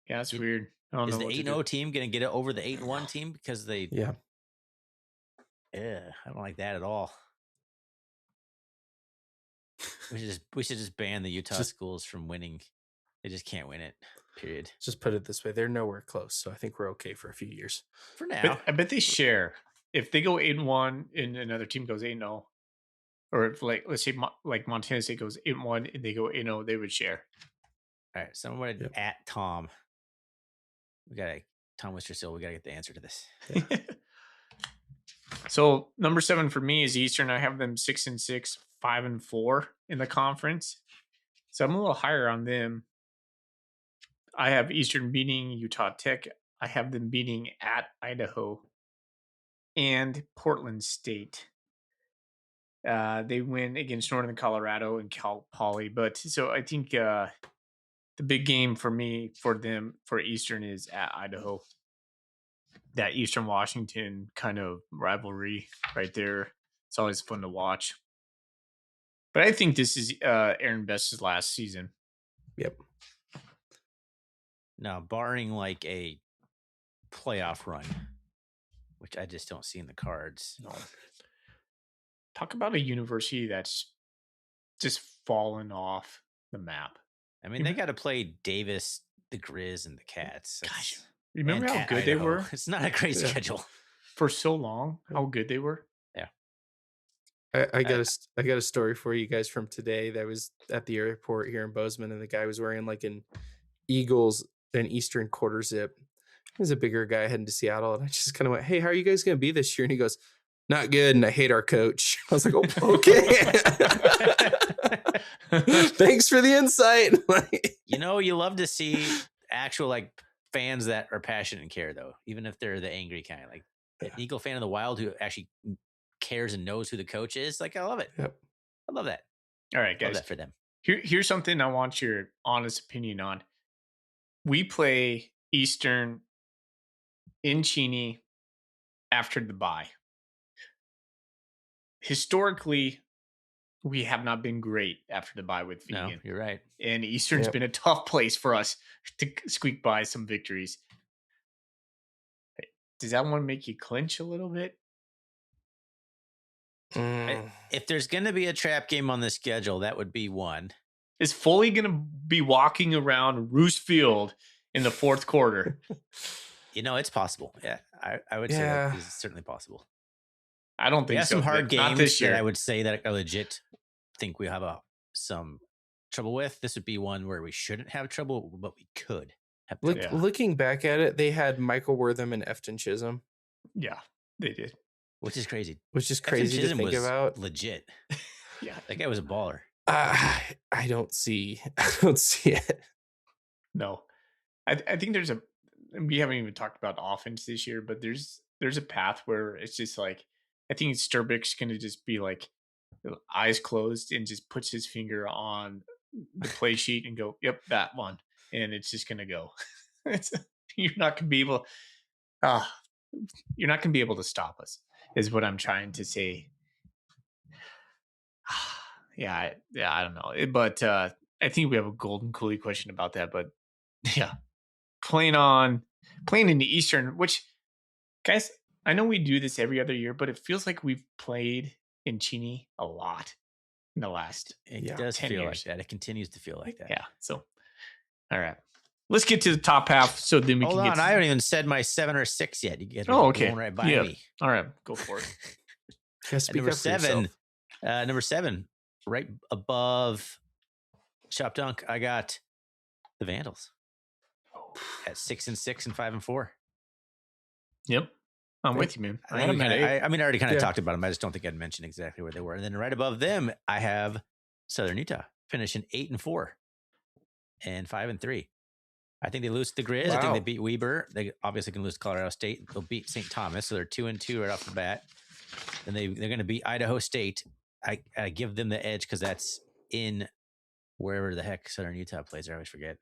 yeah, it's weird. I don't Is know the 8-0 team gonna get it over the 8-1 team because they? Yeah. I don't like that at all. We should just ban the Utah schools from winning. They just can't win it. Period. Just put it this way: they're nowhere close, so I think we're okay for a few years. For now, But I bet they share. If they go 8-1 and another team goes 8-0, or if let's say like Montana State goes 8-1 and they go 8-0, they would share. all right. Someone at Tom. Tom Wistersill. We gotta get the answer to this. So number 7 for me is Eastern. I have them 6-6, 5-4 in the conference. So I'm a little higher on them. I have Eastern beating Utah Tech. I have them beating at Idaho and Portland State. They win against Northern Colorado and Cal Poly. But so I think the big game for me, for Eastern, is at Idaho. That Eastern Washington kind of rivalry right there. It's always fun to watch. But I think this is Aaron Best's last season. Yep. Now, barring like a playoff run, which I just don't see in the cards. No. Talk about a university that's just fallen off the map. I mean, they got to play Davis, the Grizz, and the Cats. Gosh, remember how good they were? It's not a great schedule For so long, how good they were. Yeah. I got a story for you guys from today that was at the airport here in Bozeman, and the guy was wearing like an Eastern quarter zip, He's a bigger guy heading to Seattle, and I just kind of went, "Hey, how are you guys going to be this year?" And he goes, "Not good, and I hate our coach." I was like, "Oh, okay." Thanks for the insight. You love to see actual like fans that are passionate and care, though, even if they're the angry kind. Like an Eagle fan of the Wild who actually cares and knows who the coach is. Like, I love it. Yep. I love that. All right, Love guys. that for them. Here's something I want your honest opinion on. We play Eastern in Cheney after the bye. Historically, we have not been great after the bye with No, Vegan. you're right. And Eastern's Yep. been a tough place for us to squeak by some victories. Does that one make you clinch a little bit? If there's going to be a trap game on the schedule, that would be one. Is Foley going to be walking around Roos Field in the fourth quarter? It's possible. Yeah, I would say that is certainly possible. I don't think We have so. some hard games not this year. that I would say that I legit think we have some trouble with. This would be one where we shouldn't have trouble, but we could have trouble. Looking back at it, they had Michael Wortham and Efton Chisholm. Yeah, they did. Which is crazy. Which is crazy to think about. Legit. Yeah, that guy was a baller. I don't see it. No, I think we haven't even talked about offense this year, but there's a path where it's just like, I think Sturbick's going to just be like eyes closed and just puts his finger on the play sheet and go, "Yep, that one," and it's just going to go. You're not going to be able. You're not going to be able to stop us, is what I'm trying to say. Yeah, I don't know, but I think we have a golden coolie question about that. But yeah, playing in the Eastern, which, guys, I know we do this every other year, but it feels like we've played in Cheney a lot in the last. It does 10 feel years. like that. It continues to feel like that. Yeah. So, all right, let's get to the top half. So then we Hold can on. I haven't even said my 7 or 6 yet. You guys are going right by me. All right, go for it. Number 7. Number 7, right above Shop Dunk, I got the Vandals at 6-6 and 5-4. Yep. I'm with you, man. I already kind of talked about them. I just don't think I'd mention exactly where they were. And then right above them, I have Southern Utah finishing 8-4 and 5-3. I think they lose to the Grizz. Wow. I think they beat Weber. They obviously can lose to Colorado State. They'll beat St. Thomas, so they're 2-2 right off the bat. And they're going to beat Idaho State. I give them the edge because that's in wherever the heck Southern Utah plays. I always forget.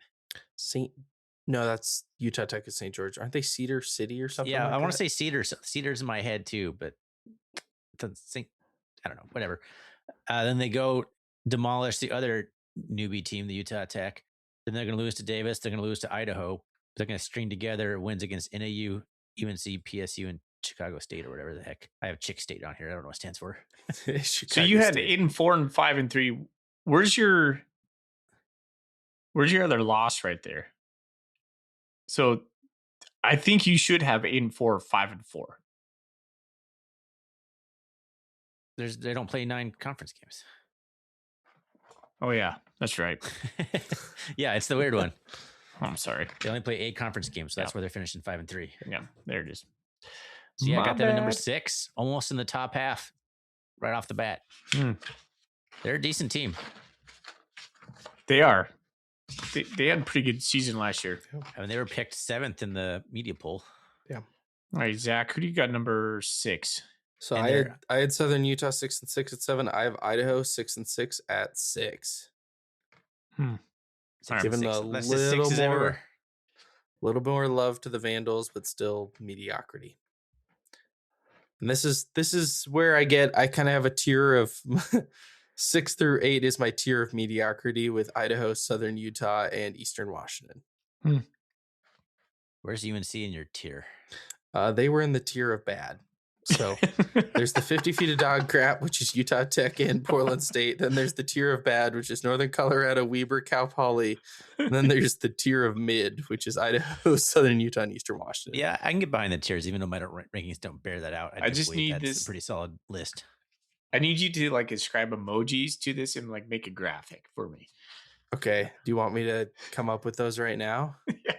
No, that's Utah Tech at St. George. Aren't they Cedar City or something? Yeah, like I want to say Cedar. Cedar's in my head too, but I don't know. Whatever. Then they go demolish the other newbie team, the Utah Tech. Then they're going to lose to Davis. They're going to lose to Idaho. They're going to string together wins against NAU, UNC, PSU, and Chicago State or whatever the heck. I have Chick State on here. I don't know what it stands for. So you had 8-4 and 5-3. Where's your other loss right there? So I think you should have 8-4 or 5-4. They don't play 9 conference games. Oh yeah, that's right. Yeah, it's the weird one. Oh, I'm sorry. They only play 8 conference games, so that's where they're finishing 5-3. Yeah, there it is. So yeah, I got them at number 6, almost in the top half, right off the bat. They're a decent team. They are. They had a pretty good season last year. I mean, they were picked 7th in the media poll. Yeah. All right, Zach, who do you got number 6? So I had Southern Utah 6-6 at 7. I have Idaho 6-6 at 6. Giving a little more love to the Vandals, but still mediocrity. And this is where I kind of have a tier of 6 through 8 is my tier of mediocrity with Idaho, Southern Utah, and Eastern Washington. Where's UNC in your tier? They were in the tier of bad. So there's the 50 feet of dog crap, which is Utah Tech and Portland State. Then there's the tier of bad, which is Northern Colorado, Weber, Cal Poly. And then there's the tier of mid, which is Idaho, Southern Utah, and Eastern Washington. Yeah, I can get behind the tiers, even though my rankings don't bear that out. I just need that's a pretty solid list. I need you to ascribe emojis to this and make a graphic for me. Okay. Do you want me to come up with those right now? Yeah.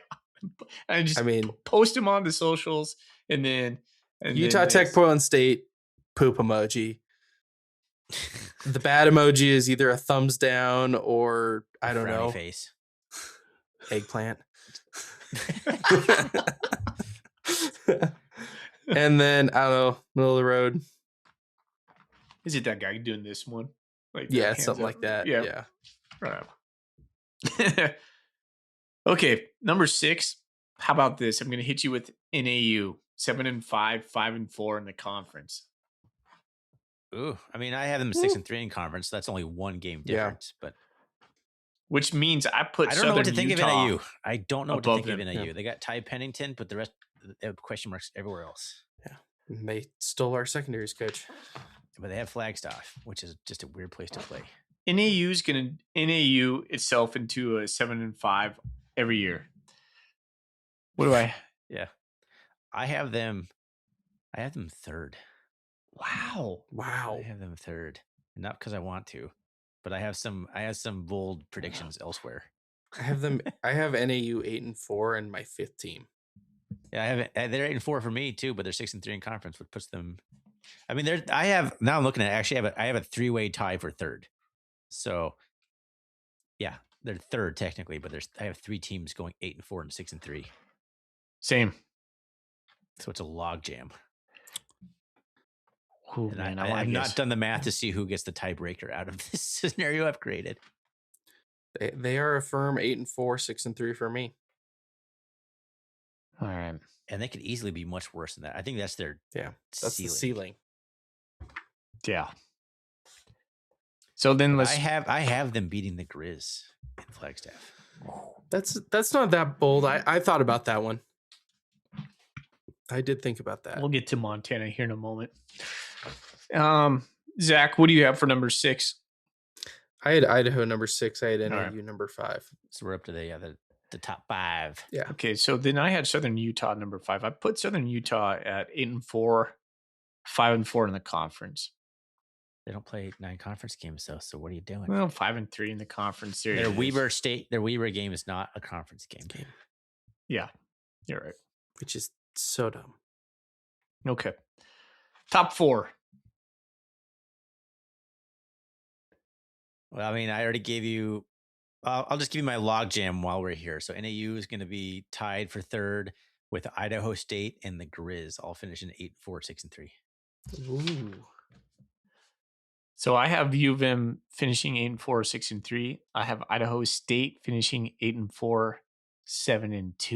I just I mean, post them on the socials, and then Utah Tech, Portland State, poop emoji. The bad emoji is either a thumbs down or I don't Frowny know, face. eggplant. And then I don't know, middle of the road. Is it that guy doing this one? Like Yeah, hands something up? like that. Yeah. Yeah. Right. Okay, number 6. How about this? I'm going to hit you with NAU 7-5, 5-4 in the conference. Ooh, I mean, I have them 6-3 in conference. So that's only one game Yeah. difference, but Which means I put I don't know what to Southern think Utah of NAU. I don't know what to above think of them. NAU. Yeah. They got Ty Pennington, but the rest they have question marks everywhere else. And they stole our secondaries coach. But they have Flagstaff, which is just a weird place to play. NAU is going to NAU itself into a 7-5 every year. What do I? Yeah. I have them third. Wow. Wow. I have them third. Not because I want to, but I have some bold predictions elsewhere. I have NAU 8-4 and my 5th team. Yeah, they're 8-4 for me too, but they're 6-3 in conference, which puts them. I mean, now I'm looking at I have a 3-way tie for third. So, yeah, they're third technically, but I have 3 teams going 8-4 and 6-3. Same. So it's a log jam. Ooh, And man, I've not done the math to see who gets the tiebreaker out of this scenario I've created. They are a firm 8-4, 6-3 for me. All right. And they could easily be much worse than that. I think that's their That's ceiling. the ceiling. Yeah. So then But let's. I have them beating the Grizz in Flagstaff. That's not that bold. I thought about that one. I did think about that. We'll get to Montana here in a moment. Zach, what do you have for number 6? I had Idaho number 6. I had NAU right. number 5. So we're up to the top 5. Yeah. Okay, so then I had Southern Utah number 5. I put Southern Utah at 8-4, 5-4 in the conference. They don't play 9 conference games though. So what are you doing? Well, 5-3 in the conference. There Their it is. Weber game is not a conference game. Yeah, you're right. Which is so dumb. Okay. Top 4. Well, I mean, I already gave you. I'll just give you my log jam while we're here. So NAU is going to be tied for third with Idaho State and the Grizz, all finishing 8-4, 6-3. Ooh. So I have U of M finishing 8-4, 6-3. I have Idaho State finishing 8-4, 7-2.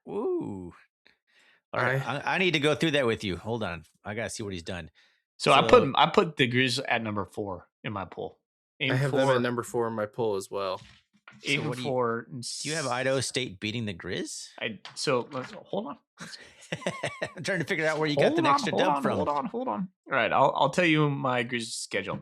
Ooh. All right. I need to go through that with you. Hold on. I got to see what he's done. So I put the Grizz at number 4 in my poll. I have them at number 4 in my poll as well. 8-4. Do you have Idaho State beating the Grizz? Hold on. I'm trying to figure out where you got the extra dub from. Hold on. All right, I'll tell you my Grizz schedule.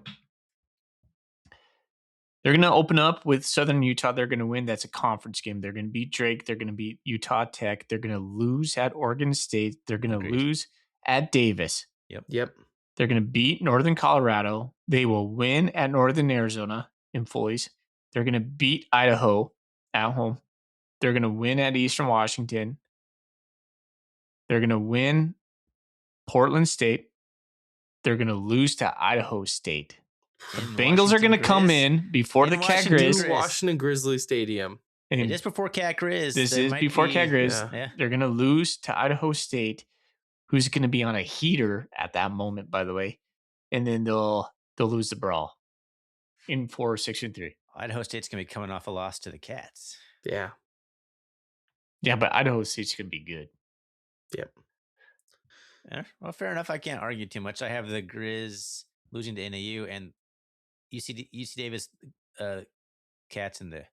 They're going to open up with Southern Utah. They're going to win. That's a conference game. They're going to beat Drake. They're going to beat Utah Tech. They're going to lose at Oregon State. They're going to lose at Davis. Yep. They're going to beat Northern Colorado. They will win at Northern Arizona in Foley's. They're going to beat Idaho at home. They're going to win at Eastern Washington. They're going to win Portland State. They're going to lose to Idaho State. The Bengals are going to come in before the Cat Grizz. Washington Grizzly Stadium. And it is before Cat Grizz. This is before Cat Grizz. Yeah. They're going to lose to Idaho State, who's going to be on a heater at that moment, by the way. And then they'll lose the brawl in 4, 6-3. Idaho State's going to be coming off a loss to the Cats. Yeah. Yeah, but Idaho State's going to be good. Yep. Yeah, well, fair enough. I can't argue too much. I have the Grizz losing to NAU and UC Davis Cats and the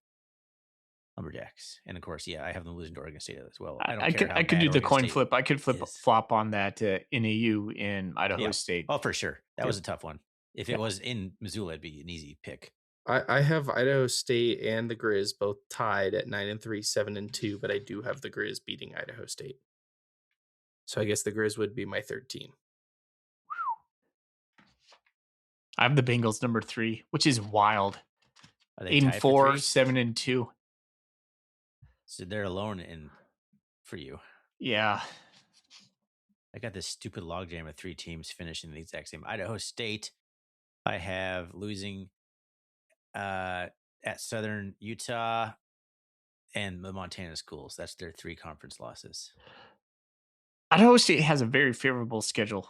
Lumberjacks. And of course, I have them losing to Oregon State as well. I could do the coin flip. I could flop on that NAU in Idaho State. Oh, for sure. That was a tough one. If it was in Missoula, it'd be an easy pick. I have Idaho State and the Grizz both tied at 9-3, 7-2, but I do have the Grizz beating Idaho State. So I guess the Grizz would be my third team. I have the Bengals number 3, which is wild. 8-4, 7-2. So they're alone in for you. Yeah. I got this stupid logjam of 3 teams finishing the exact same. Idaho State, I have losing at Southern Utah and the Montana schools. That's their 3 conference losses. Idaho State has a very favorable schedule.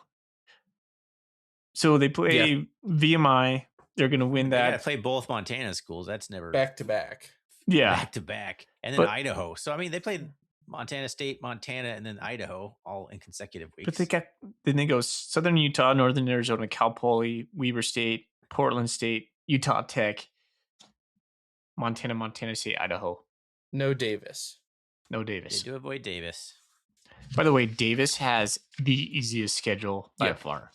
So they play VMI. They're going to win They got to that. play both Montana schools. That's never Back to back. Yeah. back to back. And then Idaho. So, I mean, they played Montana State, Montana, and then Idaho all in consecutive weeks. But then they go Southern Utah, Northern Arizona, Cal Poly, Weber State, Portland State, Utah Tech, Montana State, Idaho. No Davis. No Davis. They do avoid Davis. By the way, Davis has the easiest schedule by far.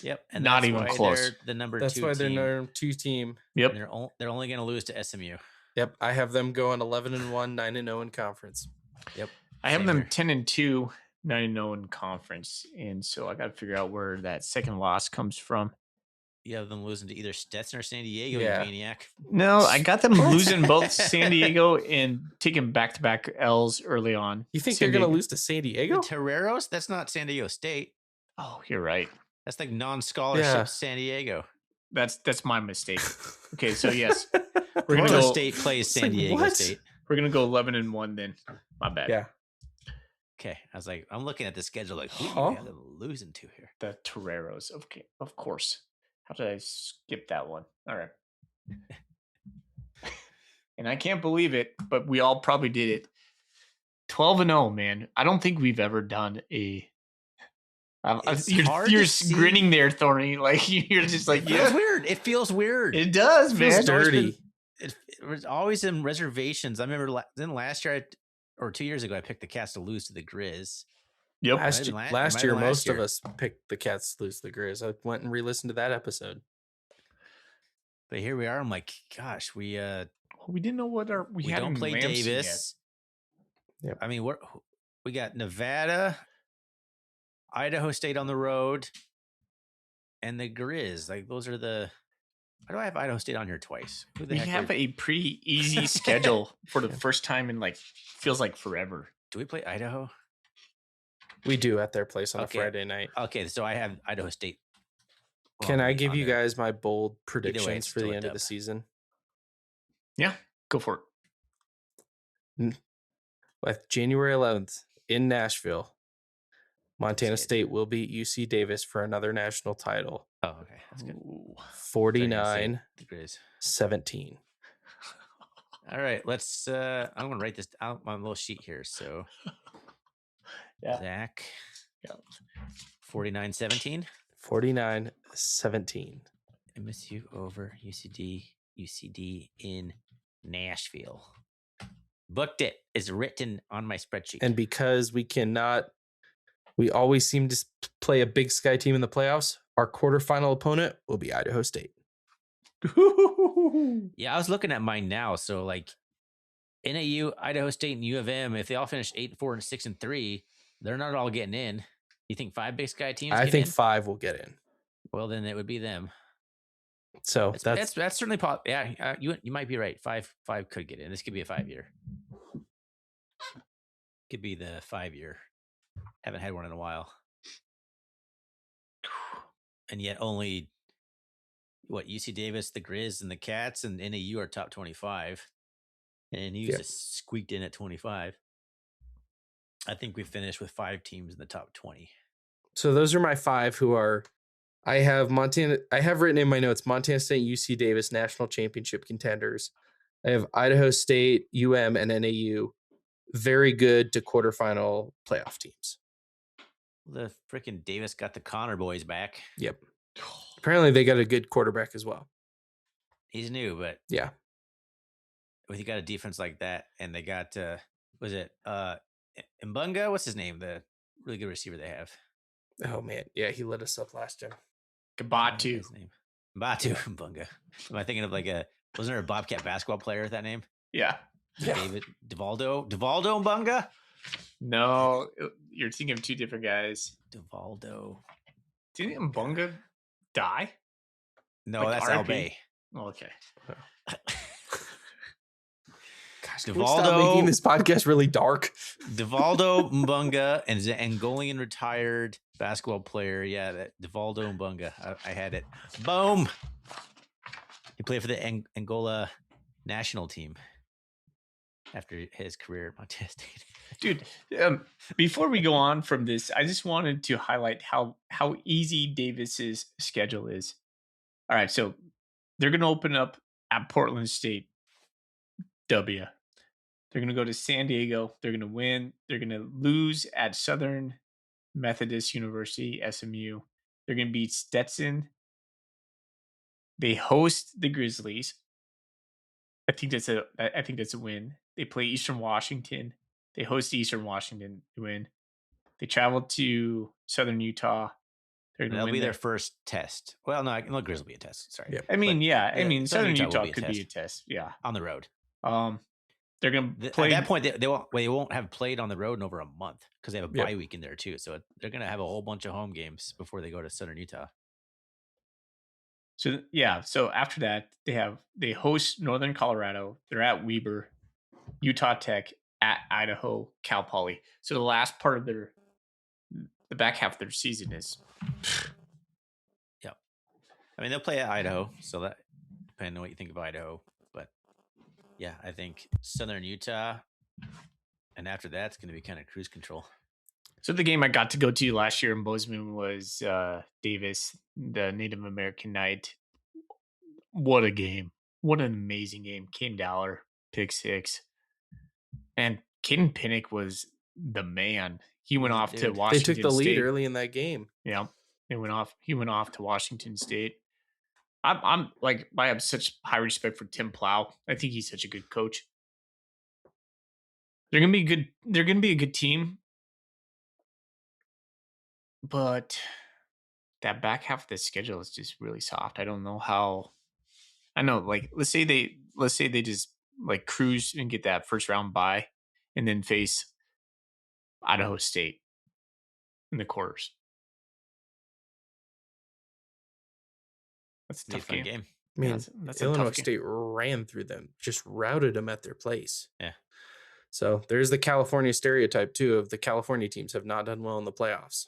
Yep. And Not that's even why close. They're the number 2 That's why they're team. number 2 team. Yep. And they're only going to lose to SMU. Yep. I have them going 11-1, 9-0 in conference. Yep. I have Same them here. 10-2, 9-0 in conference. And so I got to figure out where that second loss comes from. You have them losing to either Stetson or San Diego, Yeah. you maniac. No, I got them losing both San Diego and taking back-to-back L's early on. You think San they're going to Diego- lose to San Diego? The Toreros? That's not San Diego State. Oh, you're right. That's like non-scholarship Yeah. San Diego. That's my mistake. Okay, so yes, We're gonna Florida go- State plays San like, Diego what? State. we're gonna go 11-1 then. My bad. Yeah. Okay. I was like, I'm looking at the schedule like, who do Huh? you have them losing to here? The Toreros. Okay, of course. How did I skip that one? All right. And I can't believe it, but we all probably did it. 12-0, man. I don't think we've ever done a. It's you're hard to see. grinning there, Thorny. Like you're just like, It feels yeah, weird. It feels weird. it does, Feels man. It's always dirty. It was always in reservations. I remember then last year or 2 years ago, I picked the Cats to lose to the Grizz. Yep. Last, might have been last year, last most of year. us picked the Cats to lose the Grizz. I went and re-listened to that episode. But here we are. I'm like, gosh, we didn't know what we had don't in play Lansing Davis. Yet. I mean, we got Nevada, Idaho State on the road, and the Grizz. Like those are the. Why do I have Idaho State on here twice? Who the We heck have are- a pretty easy schedule for the first time in like feels like forever. Do we play Idaho? We do at their place on Okay. a Friday night. Okay, so I have Idaho State. Can I give on you there. guys my bold it's predictions for still the a end of the dub. season? Yeah, go for it. With January 11th in Nashville, Montana State. State will beat UC Davis for another national title. Oh, okay, that's good. Ooh. 49-17. The Grizz. All right, let's. I'm gonna write this out on my little sheet here. So, Yeah. Zach. Yeah. 49-17. 49-17. MSU over UCD in Nashville. Booked it. It's written on my spreadsheet. And because we always seem to play a Big Sky team in the playoffs, our quarterfinal opponent will be Idaho State. yeah, I was looking at mine now. So like NAU, Idaho State, and U of M, if they all finish 8-4 and 6-3, they're not all getting in. You think 5 Big Sky teams? I get think in? 5 will get in. Well, then it would be them. So That's certainly yeah, you might be right. Five could get in. This could be a 5-year. Could be the 5-year. Haven't had one in a while. And yet only UC Davis, the Grizz, and the Cats, and NAU are top 25. And NAU just squeaked in at 25. I think we finished with 5 teams in the top 20. So those are my 5 who are. I have written in my notes Montana State, UC Davis national championship contenders. I have Idaho State, UM, and NAU very good to quarterfinal playoff teams. The freaking Davis got the Connor boys back. Yep. Apparently they got a good quarterback as well. He's new, but Yeah. when you got a defense like that, and they got was it Mbunga? What's his name? The really good receiver they have. Oh man, yeah, he lit us up last time. Kabatu. His name Batu Mbunga. Am I thinking of wasn't there a Bobcat basketball player with that name? Yeah. David Devaldo Mbunga. No, you're thinking of 2 different guys. Devaldo. Didn't Mbunga die? No, Like that's RIP? Al Bay. Oh, okay. Can we stop making this podcast really dark? Divaldo Mbunga and the Angolan retired basketball player. Yeah, that Divaldo Mbunga. I had it. Boom. He played for the Angola national team after his career at Montana State. Dude, before we go on from this, I just wanted to highlight how easy Davis's schedule is. All right, so they're going to open up at Portland State. W. They're going to go to San Diego. They're going to win. They're going to lose at Southern Methodist University, SMU. They're going to beat Stetson. They host the Grizzlies. I think that's a win. They play Eastern Washington. They host Eastern Washington to win. They travel to Southern Utah. That'll be their first test. Well, no, Grizz will be a test. Sorry. Yep. I mean, Southern Utah could be be a test. Yeah, on the road. They're going to play. At that point, they won't have played on the road in over a month because they have a bye week in there too. So they're going to have a whole bunch of home games before they go to Southern Utah. So yeah, so after that they host Northern Colorado. They're at Weber, Utah Tech, at Idaho, Cal Poly. So the last part of the back half of their season is. Yep. I mean, they'll play at Idaho, so that depending on what you think of Idaho, but yeah, I think Southern Utah, and after that, it's going to be kind of cruise control. So the game I got to go to last year in Bozeman was Davis, the Native American night. What a game. What an amazing game. Cam Dollar, pick six. And Caden Pinnock was the man. He went off to Washington State. They took the lead early in that game. Yeah. He went off to Washington State. I have such high respect for Tim Plow. I think he's such a good coach. They're gonna be good. They're gonna be a good team. But that back half of the schedule is just really soft. I don't know how. I know, like, let's say they just like cruise and get that first round bye, and then face Idaho State in the quarters. That's a tough game. I mean, that's Illinois State ran through them, just routed them at their place. Yeah. So there's the California stereotype too of the California teams have not done well in the playoffs.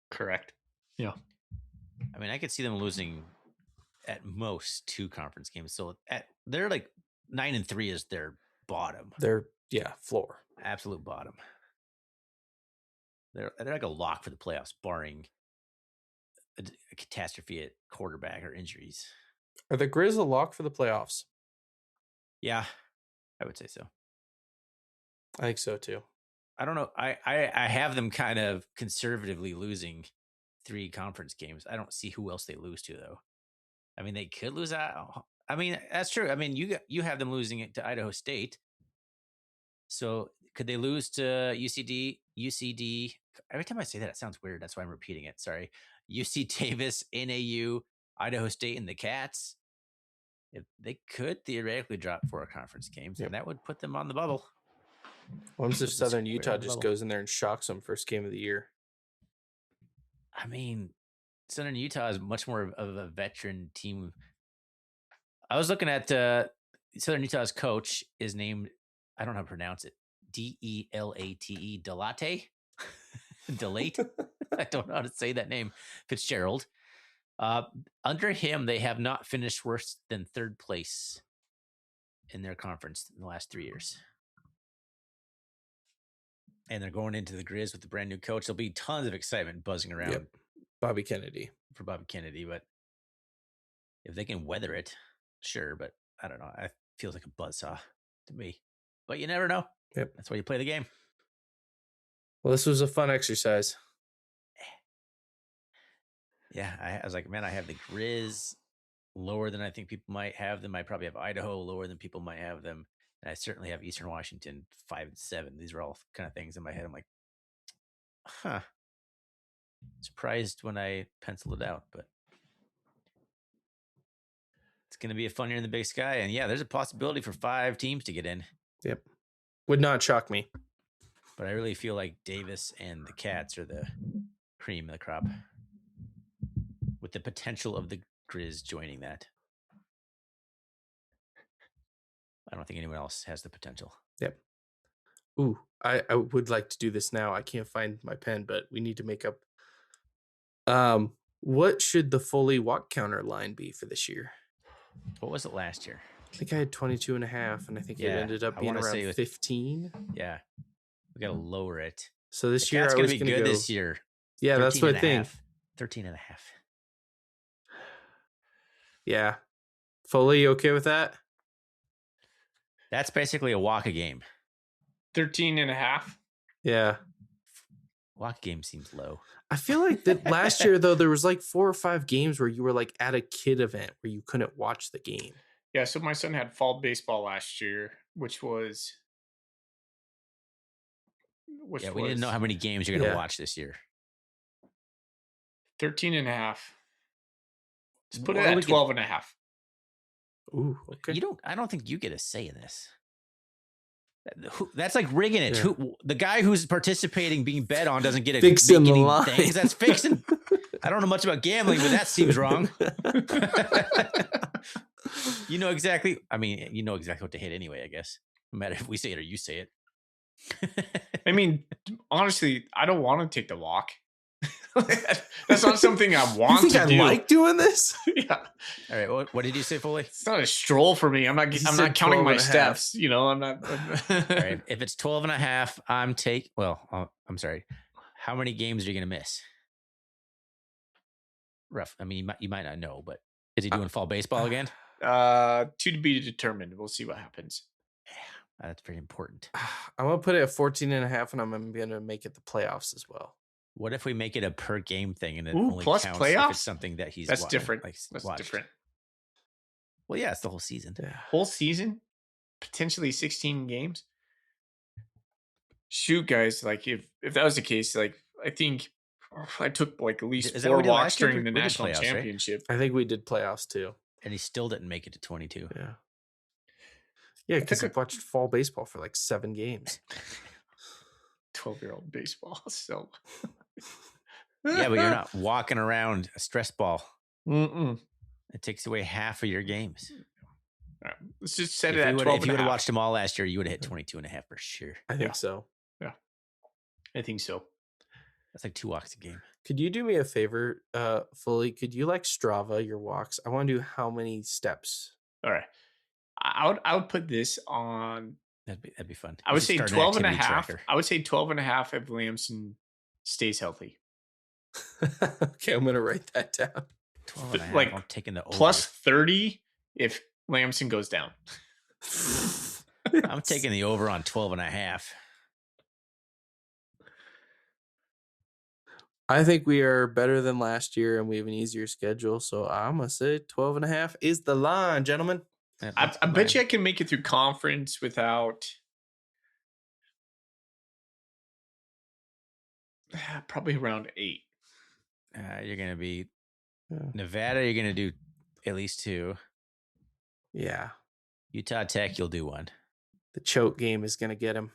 Correct. Yeah. I mean, I could see them losing at most 2 conference games. So they're like 9-3 is their bottom. They're floor. Absolute bottom. They're like a lock for the playoffs, barring a catastrophe at quarterback or injuries. Are the Grizz a lock for the playoffs? Yeah, I would say so. I think so too. I don't know. I have them kind of conservatively losing 3 conference games. I don't see who else they lose to though. I mean, they could lose out. I mean, that's true. I mean, you have them losing it to Idaho State. So could they lose to UCD? Every time I say that, it sounds weird. That's why I'm repeating it. Sorry. UC Davis, NAU, Idaho State, and the Cats. If they could theoretically drop 4 conference games, and that would put them on the bubble. What if Southern Utah just goes in there and shocks them first game of the year? I mean, Southern Utah is much more of a veteran team. I was looking at Southern Utah's coach is named, I don't know how to pronounce it, Delate, Delate? Delate? I don't know how to say that name. Fitzgerald. Under him, they have not finished worse than 3rd place in their conference in the last 3 years. And they're going into the Grizz with the brand new coach. There'll be tons of excitement buzzing around. Bobby Kennedy. For Bobby Kennedy, but if they can weather it, sure. But I don't know. It feels like a buzzsaw to me. But you never know. Yep. That's why you play the game. Well, this was a fun exercise. Yeah, I was like, man, I have the Grizz lower than I think people might have them. I probably have Idaho lower than people might have them. And I certainly have Eastern Washington 5-7. These are all kind of things in my head. I'm like, huh. Surprised when I penciled it out, but it's going to be a fun year in the Big Sky. And yeah, there's a possibility for 5 teams to get in. Yep. Would not shock me. But I really feel like Davis and the Cats are the cream of the crop, with the potential of the Grizz joining that. I don't think anyone else has the potential. Yep. Ooh, I would like to do this now. I can't find my pen, but we need to make up. What should the Foley walk counter line be for this year? What was it last year? I think I had 22.5, and I think it ended up being around 15. Yeah. We got to lower it. So this year I going was to be going to good go. this year. Yeah, that's what I think. 13.5. Yeah. Foley, you okay with that? That's basically a walk a game. 13.5. Yeah. Walk a game seems low. I feel like that last year, though, there was like 4 or 5 games where you were like at a kid event where you couldn't watch the game. Yeah, so my son had fall baseball last year, which was... we didn't know how many games you're going to watch this year. 13.5. Let's put it at 12.5. Ooh, okay. I don't think you get a say in this. That's like rigging it. Yeah. The guy who's participating being bet on doesn't get a fixing the line. Things. That's fixing. I don't know much about gambling, but that seems wrong. You know exactly what to hit anyway, I guess. No matter if we say it or you say it. I mean, honestly, I don't want to take the walk. That's not something I want you think to do. I like doing this? Yeah. All right. What did you say, Foley? It's not a stroll for me. I'm not counting my steps. You know, I'm not. All right. If it's 12.5, I'm sorry. How many games are you going to miss? Rough. I mean, you might not know, but is he doing fall baseball again? To be determined. We'll see what happens. Yeah, that's very important. I'm going to put it at 14.5, and I'm going to make it the playoffs as well. What if we make it a per game thing and it only plus counts playoffs? If it's something that he's that's different. That's different. Well, yeah, it's the whole season. Yeah. Whole season, potentially 16 games. Shoot, guys! Like if that was the case, like I think I took like at least 4 walks during the national championship. Right? I think we did playoffs too, and he still didn't make it to 22. Yeah. Yeah, because I watched fall baseball for like 7 games. 12-year-old baseball. So yeah, but you're not walking around a stress ball. Mm-mm. It takes away half of your games. All right. Let's just set it at 12. If you would have watched them all last year, you would have hit 22.5 for sure. I think so. Yeah, I think so. That's like 2 walks a game. Could you do me a favor, Foley? Could you like Strava your walks? I want to do how many steps. All right. I would put this on. That'd be fun. I would say 12.5. I would say 12.5 if Lamson stays healthy. Okay, I'm gonna write that down. 12.5. Like I'm taking the over. Plus 30 if Lamson goes down. I'm taking the over on 12.5. I think we are better than last year and we have an easier schedule. So I'm gonna say 12.5 is the line, gentlemen. I bet you I can make it through conference without probably around 8. You're going to be Nevada. You're going to do at least 2. Yeah. Utah Tech, you'll do 1. The choke game is going to get him.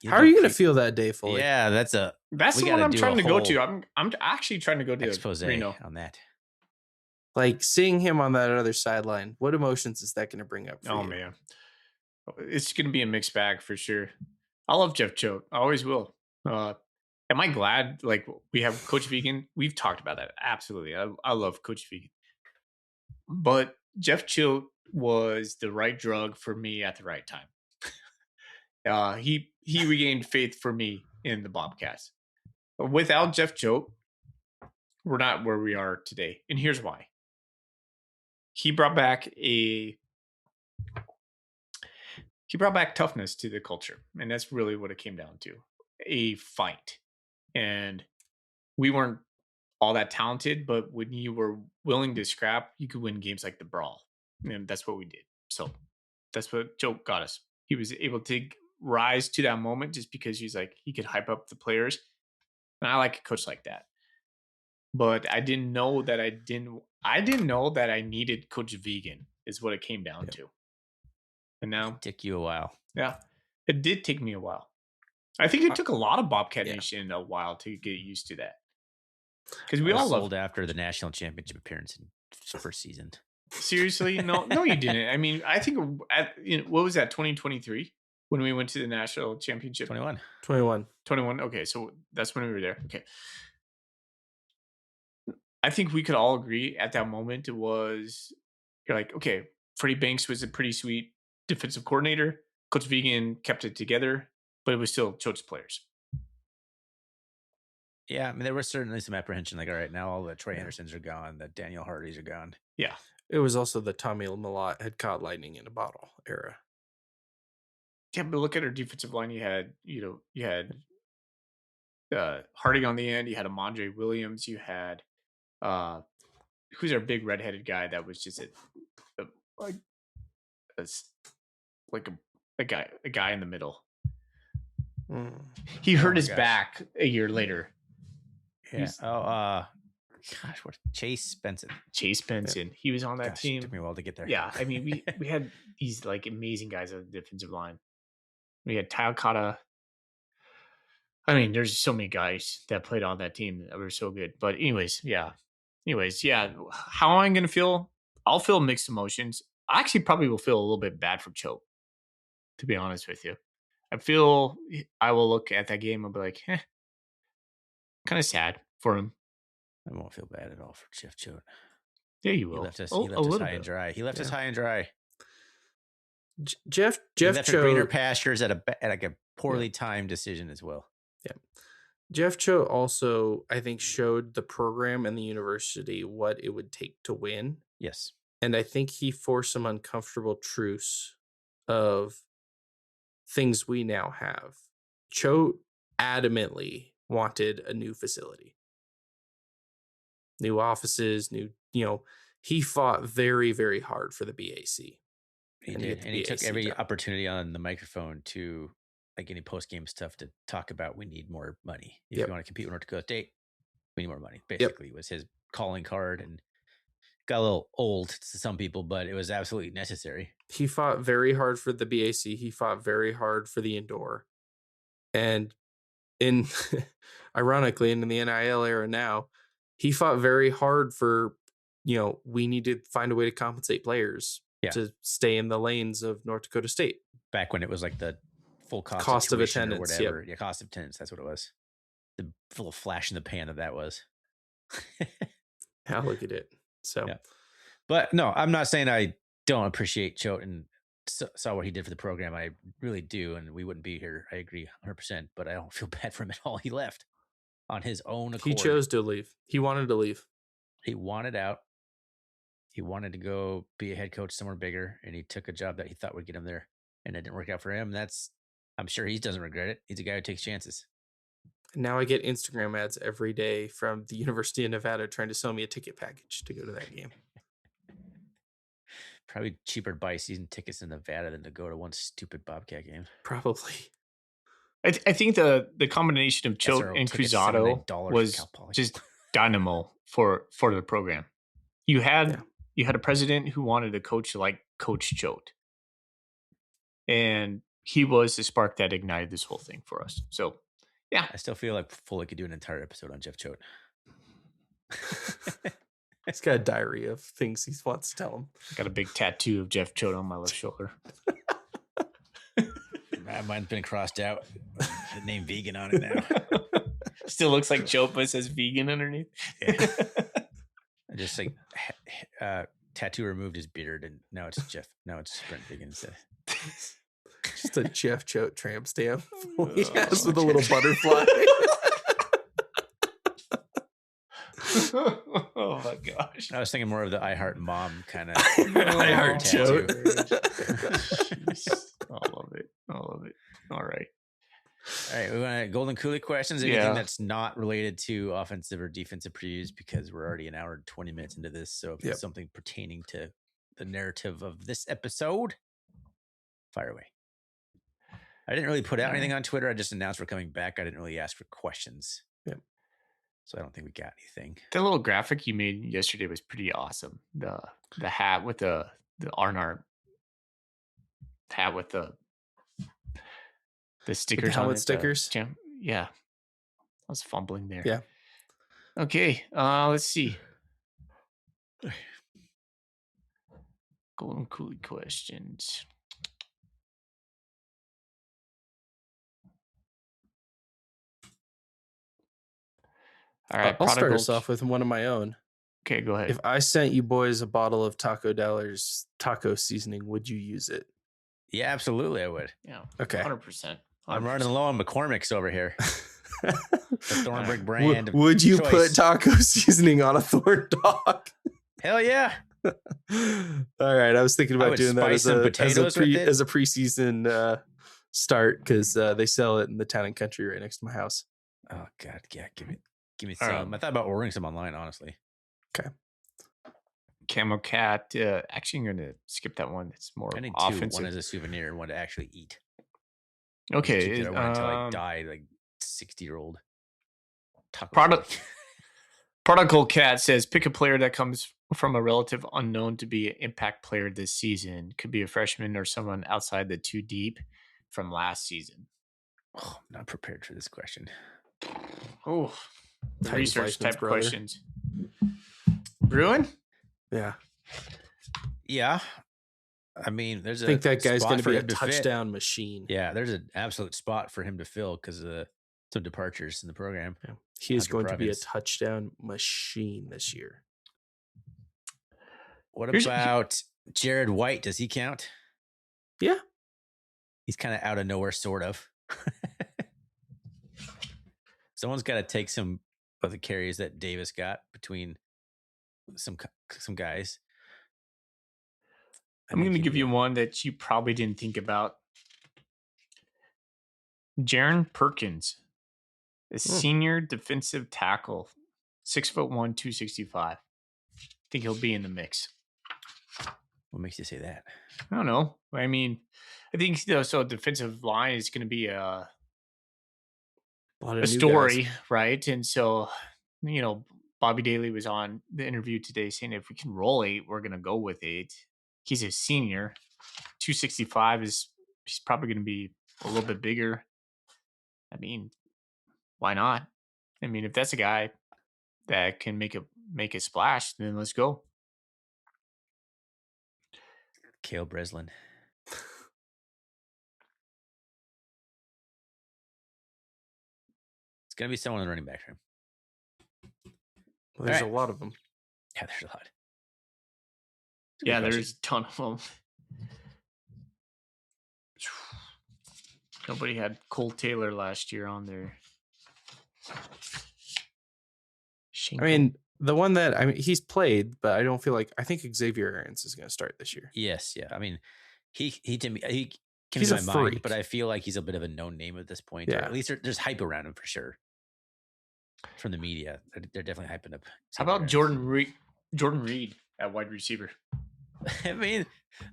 How are you going to feel that day, Foley? Yeah, that's the one I'm trying to go to. I'm actually trying to go to expose Reno on that. Like seeing him on that other sideline, what emotions is that going to bring up for you? Man. It's going to be a mixed bag for sure. I love Jeff Choate. I always will. Am I glad like we have Coach Vegan? We've talked about that. Absolutely. I love Coach Vegan. But Jeff Choate was the right drug for me at the right time. He regained faith for me in the Bobcats. Without Jeff Choate, we're not where we are today. And here's why. He brought back toughness to the culture. And that's really what it came down to. A fight. And we weren't all that talented, but when you were willing to scrap, you could win games like the Brawl. And that's what we did. So that's what Choate got us. He was able to rise to that moment just because he could hype up the players. And I like a coach like that. But I didn't know that I needed Coach Vegan is what it came down to. And now it took you a while. Yeah. It did take me a while. I think it took a lot of Bobcat Nation a while to get used to that. Because we all loved after the national championship appearance in first season. Seriously? No, you didn't. I mean, I think what was that, 2023 when we went to the national championship? 21. 21. Okay, so that's when we were there. Okay. I think we could all agree at that moment you're like, okay, Freddie Banks was a pretty sweet defensive coordinator. Coach Vegan kept it together, but it was still Choate's players. Yeah, I mean, there was certainly some apprehension. Like, all right, now all the Troy Hendersons are gone. The Daniel Hardys are gone. Yeah. It was also the Tommy Malott had caught lightning in a bottle era. Yeah, but look at our defensive line. You had Harding on the end. You had Amandre Williams. You had who's our big redheaded guy that was just a guy in the middle. He hurt his back a year later. Yeah. What? Chase Benson. Yeah. He was on that team. It took me a while to get there. Yeah, I mean, we had these like amazing guys on the defensive line. We had Taokata. I mean, there's so many guys that played on that team that were so good. But anyways, yeah. How am I going to feel? I'll feel mixed emotions. I actually probably will feel a little bit bad for Choate, to be honest with you. I feel I will look at that game and be like, kind of sad for him. I won't feel bad at all for Jeff Choate. Yeah, you will. He left us high and dry. He left us high and dry. Jeff Choate greener pastures at a poorly Yeah. timed decision as well. Yeah. Jeff Choate also, I think, showed the program and the university what it would take to win. Yes. And I think he forced some uncomfortable truths of things we now have. Choate adamantly wanted a new facility, new offices, he fought very, very hard for the BAC. He did. And he took every opportunity on the microphone to, like any post-game stuff, to talk about we need more money. If you want to compete with North Dakota State, we need more money. Basically, was his calling card, and got a little old to some people, but it was absolutely necessary. He fought very hard for the BAC. He fought very hard for the indoor. And ironically, in the NIL era now, he fought very hard for, we need to find a way to compensate players to stay in the lanes of North Dakota State. Back when it was like the full cost of attendance, or whatever. Yeah, cost of attendance. That's what it was. The little flash in the pan that was. Yeah, look at it. So, but no, I'm not saying I don't appreciate Choate and saw what he did for the program. I really do, and we wouldn't be here. I agree 100%, but I don't feel bad for him at all. He left on his own accord. He chose to leave. He wanted to leave. He wanted out. He wanted to go be a head coach somewhere bigger, and he took a job that he thought would get him there, and it didn't work out for him. I'm sure he doesn't regret it. He's a guy who takes chances. Now I get Instagram ads every day from the University of Nevada trying to sell me a ticket package to go to that game. Probably cheaper to buy season tickets in Nevada than to go to one stupid Bobcat game. Probably. I think the combination of Choate and Cruzado was just dynamo for the program. You had a president who wanted a coach like Coach Choate, and he was the spark that ignited this whole thing for us. So, yeah, I still feel like Foley could do an entire episode on Jeff Choate. He's got a diary of things he wants to tell him. I got a big tattoo of Jeff Choate on my left shoulder. Mine's been crossed out. The name vegan on it now. Still looks like Choate, but it says vegan underneath. Yeah. I just like tattoo removed his beard, and now it's Jeff. Now it's Sprint Vegan instead. Just a Jeff Choate tramp stamp. Yes, with a little butterfly. Oh my gosh! I was thinking more of the I Heart Mom kind of. I Heart Choate. I love it. All right. We want Golden Coolie questions. Anything that's not related to offensive or defensive previews, because we're already an hour and 20 minutes into this. So if it's something pertaining to the narrative of this episode, fire away. I didn't really put out anything on Twitter. I just announced we're coming back. I didn't really ask for questions. Yep. So I don't think we got anything. That little graphic you made yesterday was pretty awesome. The hat with the Arnar hat with the stickers, the helmet stickers. Yeah. I was fumbling there. Yeah. Okay. Let's see. Golden Coolie questions. All right, I'll start Prodigal. us off with one of my own. Okay, go ahead. If I sent you boys a bottle of Taco Deller's taco seasoning, would you use it? Yeah, absolutely, I would. Yeah. Okay. 100%. I'm running low on McCormick's over here. The Thornbrick brand. Would you choice. put taco seasoning on a thorn dog? Hell yeah. All right, I was thinking about would doing that spice some potatoes with it. as a preseason start because they sell it in the Town and Country right next to my house. Oh God, yeah, give me some. I thought about ordering some online, honestly. Okay. Camo Cat. Actually, I'm going to skip that one. It's more I need offensive. two. One as a souvenir and one to actually eat. Okay. I want until I die, like 60-year-old. Prodigal Cat says, pick a player that comes from a relative unknown to be an impact player this season. Could be a freshman or someone outside the too deep from last season. Oh, I'm not prepared for this question. Oh, Titans research Weissman's type brother. questions. Bruin? Yeah. Yeah. I mean, there's I think that guy's going to be a touchdown machine. Yeah, there's an absolute spot for him to fill because of some departures in the program. Yeah. He is going to be a touchdown machine this year. What about Jared White? Does he count? Yeah. He's kind of out of nowhere, sort of. Someone's got to take some of the carries that Davis got between some guys. I'm going to give you one that you probably didn't think about. Jaron Perkins, a senior defensive tackle, 6'1", 265. Think he'll be in the mix. What makes you say that? I don't know. I mean, I think so. Defensive line is going to be a story, right? And so, Bobby Daly was on the interview today saying if we can roll 8, we're going to go with 8. He's a senior. 265 he's probably going to be a little bit bigger. I mean, why not? I mean, if that's a guy that can make a splash, then let's go. Cale Breslin. It's going to be someone in the running back room. Well, there's a lot of them. Yeah, there's a lot. Yeah, there's a ton of them. Nobody had Cole Taylor last year on there. I mean, the one that he's played, but I don't feel like I think Xavier Aarons is going to start this year. Yes, yeah. I mean, he to me came he's to a my freak. mind, but I feel like he's a bit of a known name at this point. Yeah. Or at least there's hype around him for sure. From the media, they're definitely hyping up. How about Jordan Reed at wide receiver? I mean,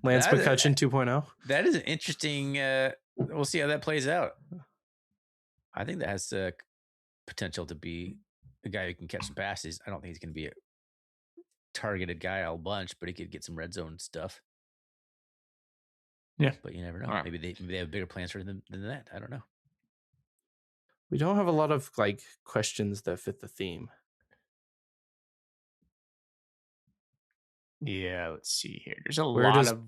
Lance McCutcheon 2.0. That is an interesting. We'll see how that plays out. I think that has potential to be a guy who can catch some passes. I don't think he's going to be a targeted guy a bunch, but he could get some red zone stuff. Yeah, but you never know. Right. Maybe they have bigger plans for them than that. I don't know. We don't have a lot of questions that fit the theme. Yeah, let's see here. There's a lot of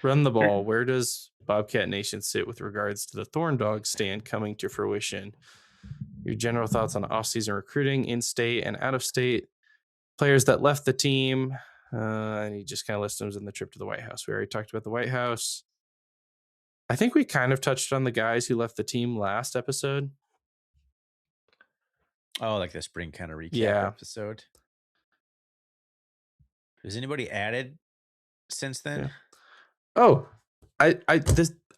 run the ball. Where does Bobcat Nation sit with regards to the Thorn Dog stand coming to fruition? Your general thoughts on off-season recruiting, in-state and out-of-state players that left the team. And he just kind of lists them in the trip to the White House. We already talked about the White House. I think we kind of touched on the guys who left the team last episode. Oh, like the spring kind of recap episode. Has anybody added since then? Yeah. Oh, I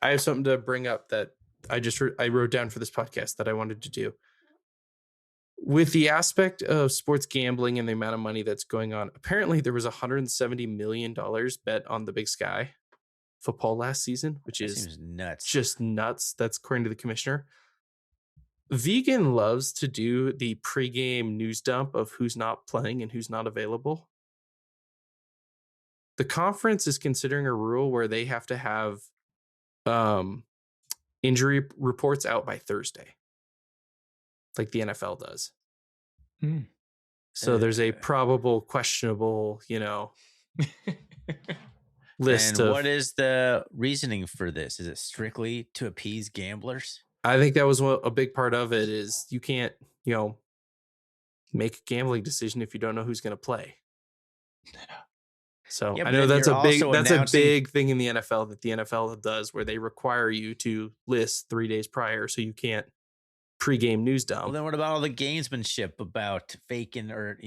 have something to bring up that I wrote down for this podcast that I wanted to do. With the aspect of sports gambling and the amount of money that's going on, apparently there was $170 million bet on the Big Sky football last season, which is nuts. Just nuts. That's according to the commissioner. Vegan loves to do the pregame news dump of who's not playing and who's not available. The conference is considering a rule where they have to have injury reports out by Thursday, like the NFL does. So there's a probable, questionable, list And of. what is the reasoning for this? Is it strictly to appease gamblers? I think that was a big part of it. Is you can't make a gambling decision if you don't know who's going to play. So Yeah, I but know then that's you're a big also announcing- big thing in the NFL that the NFL does, where they require you to list 3 days prior, so you can't pregame news dump. Well, then what about all the gamesmanship about faking or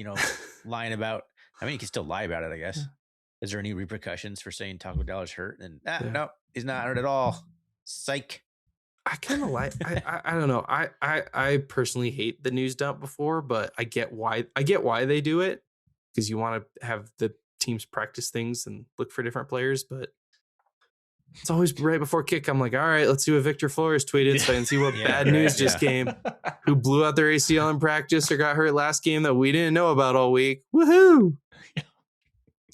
lying about? I mean, you can still lie about it, I guess. Is there any repercussions for saying Taco Bell's hurt? And no, he's not hurt at all. Psych. I kind of like. I don't know. I personally hate the news dump before, but I get why they do it, because you want to have the teams practice things and look for different players. But it's always right before kick. I'm like, all right, let's see what Victor Flores tweeted so I can see what bad news just came. Who blew out their ACL in practice or got hurt last game that we didn't know about all week. Woohoo!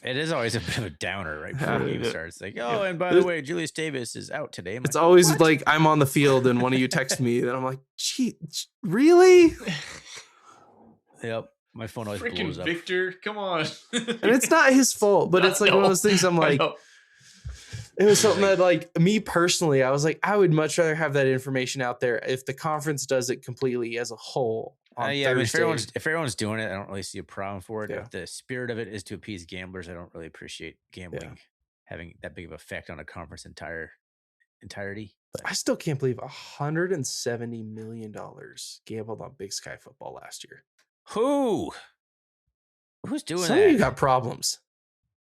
It is always a bit of a downer right before the game starts. Like, and by There's- the way, Julius Davis is out today. It's always like I'm on the field and one of you text me, and I'm like, gee, really? Yep. My phone always Freaking blows up. Victor, come on. And it's not his fault, but it's like one of those things I'm like, it was something that, like, me personally, I was like, I would much rather have that information out there if the conference does it completely as a whole. On I mean, Thursday. if everyone's doing it, I don't really see a problem for it. Yeah. If the spirit of it is to appease gamblers, I don't really appreciate gambling having that big of effect on a conference entirety. But I still can't believe $170 million gambled on Big Sky football last year. Who's doing Some that? of you got problems.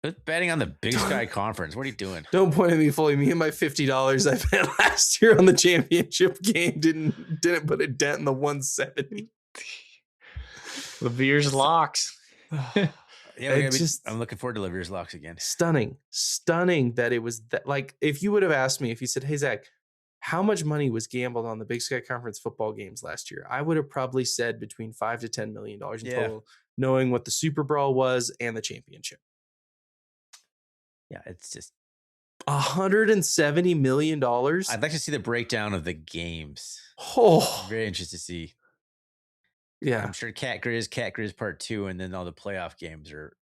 Who's betting on the Big Sky Conference? What are you doing? Don't point at me fully. Me and my $50 I bet last year on the championship game didn't put a dent in the 170. Levere's locks. Yeah, I'm looking forward to Levere's locks again. Stunning that it was that. Like, if you would have asked me, if you said, hey, Zach, how much money was gambled on the Big Sky Conference football games last year? I would have probably said between $5 to $10 million in total, knowing what the Super Bowl was and the championship. Yeah, it's just $170 million. I'd like to see the breakdown of the games. Oh, I'm very interested to see. Yeah. I'm sure Cat Grizz Part 2, and then all the playoff games are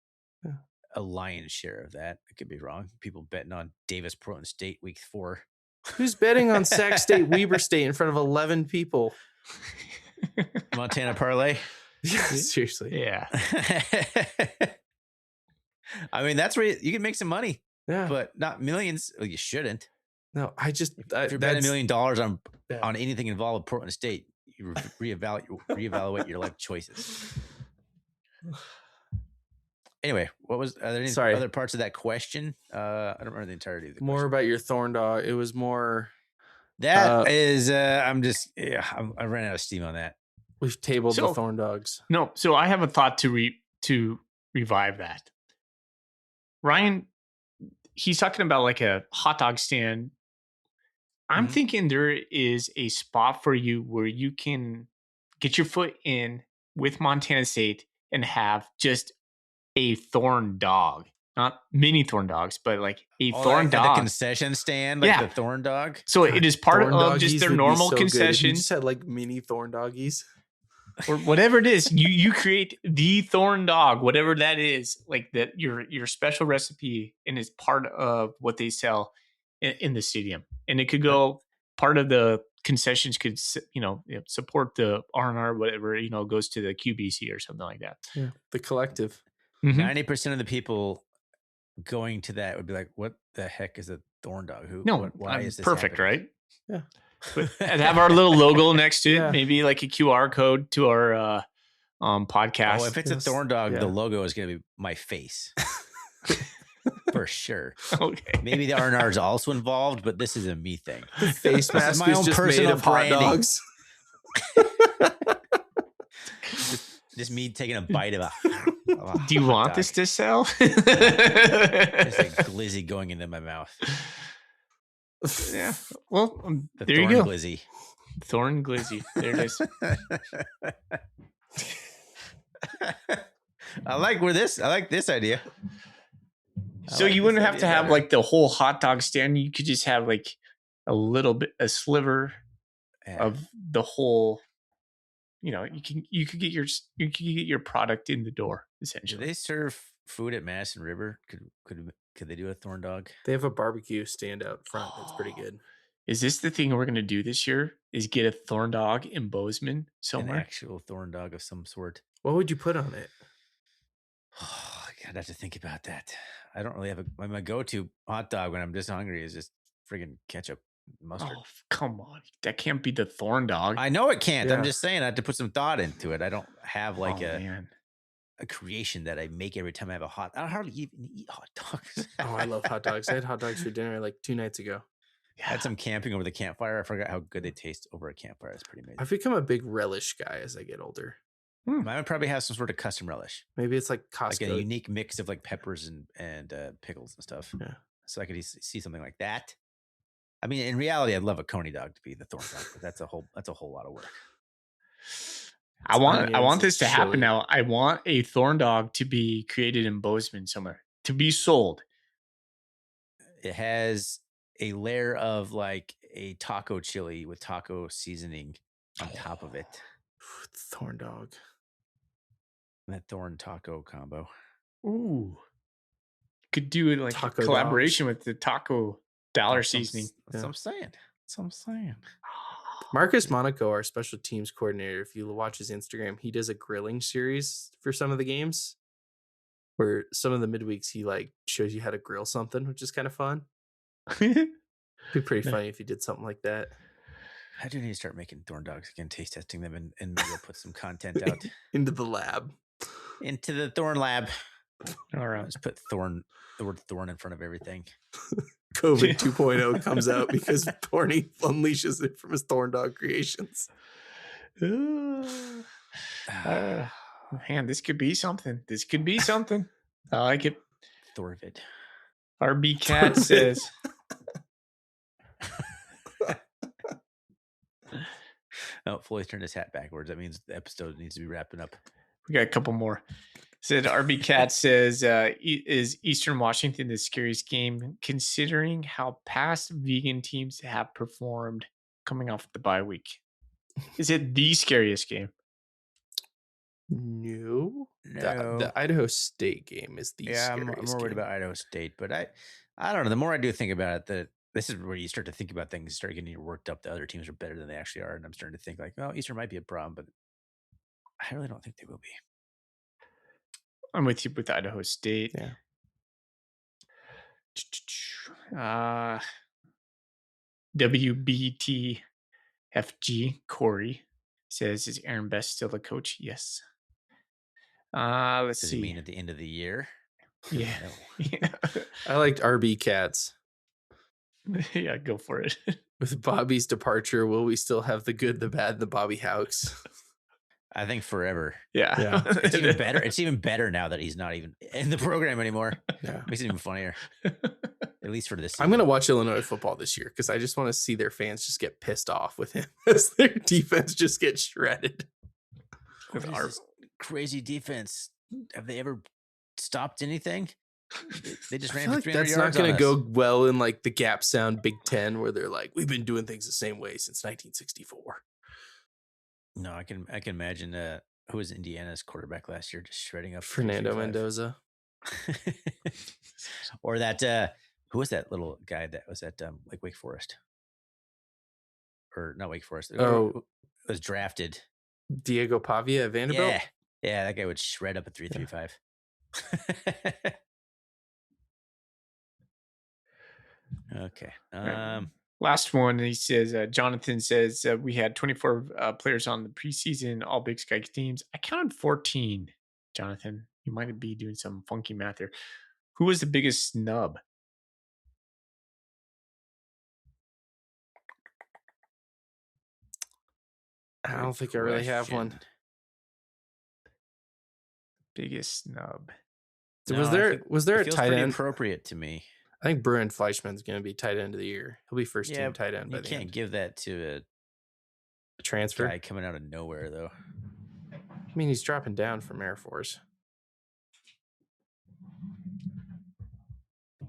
a lion's share of that. I could be wrong. People betting on Davis Portland State week 4. Who's betting on Sac State Weber State in front of 11 people? Montana parlay. Yeah, seriously. Yeah. I mean, that's where you can make some money, Yeah. but not millions. Well, you shouldn't. No, if you're betting $1 million on anything involved with Portland State, you reevaluate your life choices. Anyway, what was are there any other parts of that question? I don't remember the entirety of the more question. about your thorn dog. It was more that is I ran out of steam on that. We've tabled the thorn dogs. No, so I have a thought to revive that. Ryan, he's talking about like a hot dog stand. I'm thinking there is a spot for you where you can get your foot in with Montana State and have just a thorn dog. Not mini thorn dogs, but like a thorn dog. The concession stand, like the thorn dog. So it is part of just their normal concession. You just had like mini thorn doggies. Or whatever it is, you create the thorn dog, whatever that is, like that your special recipe, and it's part of what they sell in the stadium. And it could go part of the concessions could support the R&R, whatever goes to the QBC or something like that. Yeah, the collective. 90% of the people going to that would be like, "What the heck is a thorn dog? Why is this perfect, happening?" Right? Yeah. And have our little logo next to it, maybe like a QR code to our podcast. Oh, if it's a thorn dog, the logo is going to be my face. For sure. Okay. Maybe the R&R is also involved, but this is a me thing. The face mask my own just personal made of hot branding. dogs. Just me taking a bite of a Do you want this to sell? It's like glizzy going into my mouth. Yeah. Well, there you thorn go. Glizzy. Thorn glizzy. There it is. I like this idea. So you wouldn't have to have like the whole hot dog stand. You could just have like a sliver of the whole. You could get your product in the door essentially. Do they serve food at Madison River? Could Could they do a thorn dog? They have a barbecue stand out front. That's pretty good. Is this the thing we're going to do this year? Is get a thorn dog in Bozeman An somewhere? actual thorn dog of some sort. What would you put on it? Oh, I'd have to think about that. I don't really have my go-to hot dog when I'm just hungry is just friggin' ketchup, mustard. Oh, come on. That can't be the thorn dog. I know it can't. Yeah. I'm just saying I have to put some thought into it. I don't have like man. a creation that I make every time I have a hot. I don't hardly even eat hot dogs. Oh, I love hot dogs. I had hot dogs for dinner like 2 nights ago. I had some camping over the campfire. I forgot how good they taste over a campfire. It's pretty amazing. I've become a big relish guy as I get older. Mine would probably have some sort of custom relish. Maybe it's like Costco. Like a unique mix of like peppers and pickles and stuff. Yeah. So I could see something like that. I mean, in reality, I'd love a coney dog to be the thorn dog, but that's a whole lot of work. I want this to happen now. I want a thorn dog to be created in Bozeman somewhere to be sold. It has a layer of like a taco chili with taco seasoning on top of it. Thorn dog. That thorn taco combo. Ooh. Could do it like Taco a collaboration with the taco dollar seasoning. That's what I'm saying. That's what I'm saying. Marcus Monaco, our special teams coordinator, if you watch his Instagram, he does a grilling series for some of the games where some of the midweeks he like shows you how to grill something, which is kind of fun. It'd be pretty funny if you did something like that. I do need to start making thorn dogs again, taste testing them, and maybe I'll put some content out Into the lab. into the thorn lab. All right. Let's put the word thorn in front of everything. COVID 2.0 comes out because Thorny unleashes it from his thorn dog creations. Man, this could be something. This could be something. I like it. Thorvid. RB Cat says. Oh, Floyd turned his hat backwards. That means the episode needs to be wrapping up. We got a couple more. Said RB Cat says, is Eastern Washington the scariest game considering how past vegan teams have performed coming off the bye week? Is it the scariest game? No. The Idaho State game is the scariest I'm more worried game. about Idaho State, but I don't know. The more I do think about it, this is where you start to think about things, start getting worked up. The other teams are better than they actually are, and I'm starting to think like, well, Eastern might be a problem, but I really don't think they will be. I'm with you with Idaho State. Yeah. WBTFG Corey says, is Aaron Best still the coach? Yes. Let's Does see. it mean at the end of the year? Yeah. No. Yeah. I liked RB Cats. Yeah, go for it. With Bobby's departure, will we still have the good, the bad, the Bobby Houks? I think forever. Yeah. It's even better. It's even better now that he's not even in the program anymore. Yeah. Makes it even funnier. At least for this season. I'm going to watch Illinois football this year because I just want to see their fans just get pissed off with him as their defense just gets shredded. With our crazy defense, have they ever stopped anything? They just ran for 300 that's yards. That's not going to go well in like the Gap Sound Big Ten where they're like, we've been doing things the same way since 1964. No, I can imagine who was Indiana's quarterback last year, just shredding up Fernando Mendoza. Or that who was that little guy that was at like Wake Forest? Or not Wake Forest. Oh, was drafted. Diego Pavia at Vanderbilt? Yeah, that guy would shred up a 3.35. Okay. Last one, he says, Jonathan says, we had 24 players on the preseason All Big Sky teams. I counted 14, Jonathan. You might be doing some funky math here. Who was the biggest snub? I don't think I really have one. Biggest snub. No, was there a tight end? Appropriate to me. I think Bruin Fleischman's going to be tight end of the year. He'll be first team tight end. You can't give that to a transfer guy coming out of nowhere, though. I mean, he's dropping down from Air Force.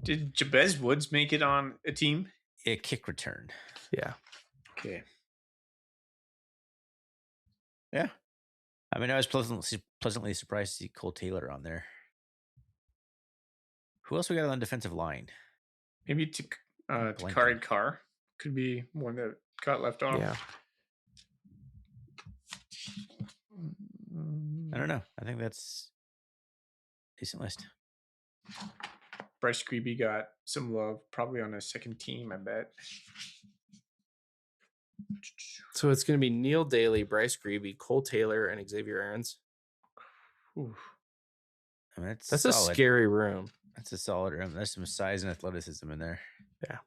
Did Jabez Woods make it on a team? A kick return. Yeah. Okay. Yeah. I mean, I was pleasantly surprised to see Cole Taylor on there. Who else we got on defensive line? Maybe Takari Carr could be one that got left off. Yeah. I don't know. I think that's a decent list. Bryce Grebe got some love, probably on a second team, I bet. So it's going to be Neil Daly, Bryce Grebe, Cole Taylor, and Xavier Aarons. Ooh. I mean, That's a scary room. That's a solid room. There's some size and athleticism in there. Yeah.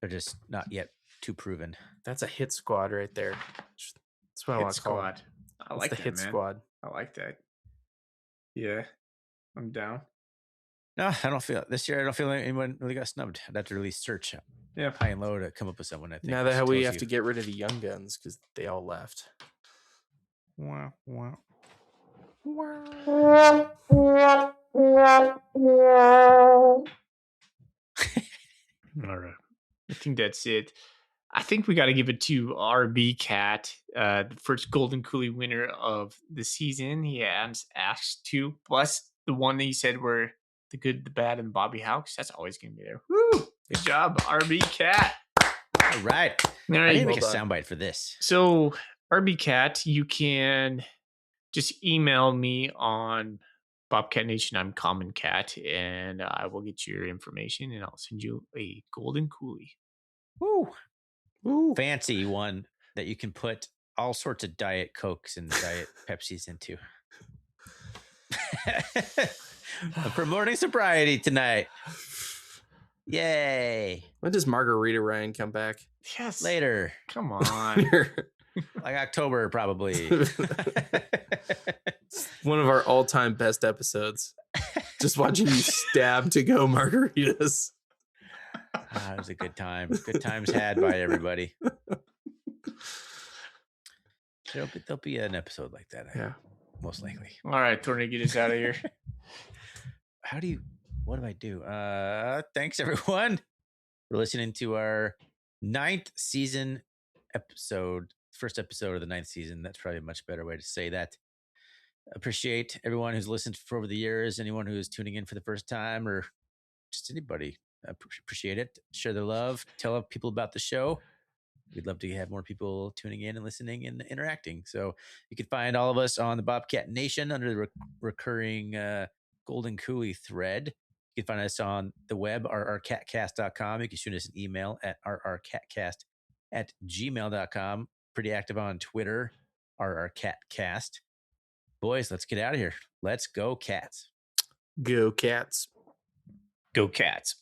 They're just not yet too proven. That's a hit squad right there. That's what I want to call it. I like the that, hit man. squad. I like that. Yeah, I'm down. No, I don't feel this year. I don't feel like anyone really got snubbed. I'd have to really search high and low to come up with someone. I think Now that we have to get rid of the young guns because they all left. Wow. All right. I think that's it. I think we got to give it to RB Cat, the first Golden Coolie winner of the season. He asked two, plus the one that you said were the good, the bad, and Bobby Hawks. That's always going to be there. Woo! Good job, RB Cat. All right. All right. I need to make a soundbite for this. So, RB Cat, you can just email me on Bobcat Nation. I'm Common Cat, and I will get your information, and I'll send you a Golden Coolie. Woo! Fancy one that you can put all sorts of Diet Cokes and Diet Pepsis into. I'm promoting sobriety tonight. Yay. When does Margarita Ryan come back? Yes. Later. Come on. Like October, probably. One of our all-time best episodes. Just watching you stab to go margaritas. It was a good time. Good times had by everybody. There'll be an episode like that. Yeah. Most likely. All right, Tony, get us out of here. What do I do? Thanks everyone for listening to our 9th season episode. First episode of the 9th season. That's probably a much better way to say that. Appreciate everyone who's listened for over the years, anyone who's tuning in for the first time, or just anybody. Appreciate it. Share the love. Tell people about the show. We'd love to have more people tuning in and listening and interacting. So you can find all of us on the Bobcat Nation under the recurring Golden Coolie thread. You can find us on the web, rrcatcast.com. You can shoot us an email at rrcatcast@gmail.com. Pretty active on Twitter, rrcatcast. Boys, let's get out of here. Let's go, Cats. Go Cats. Go Cats.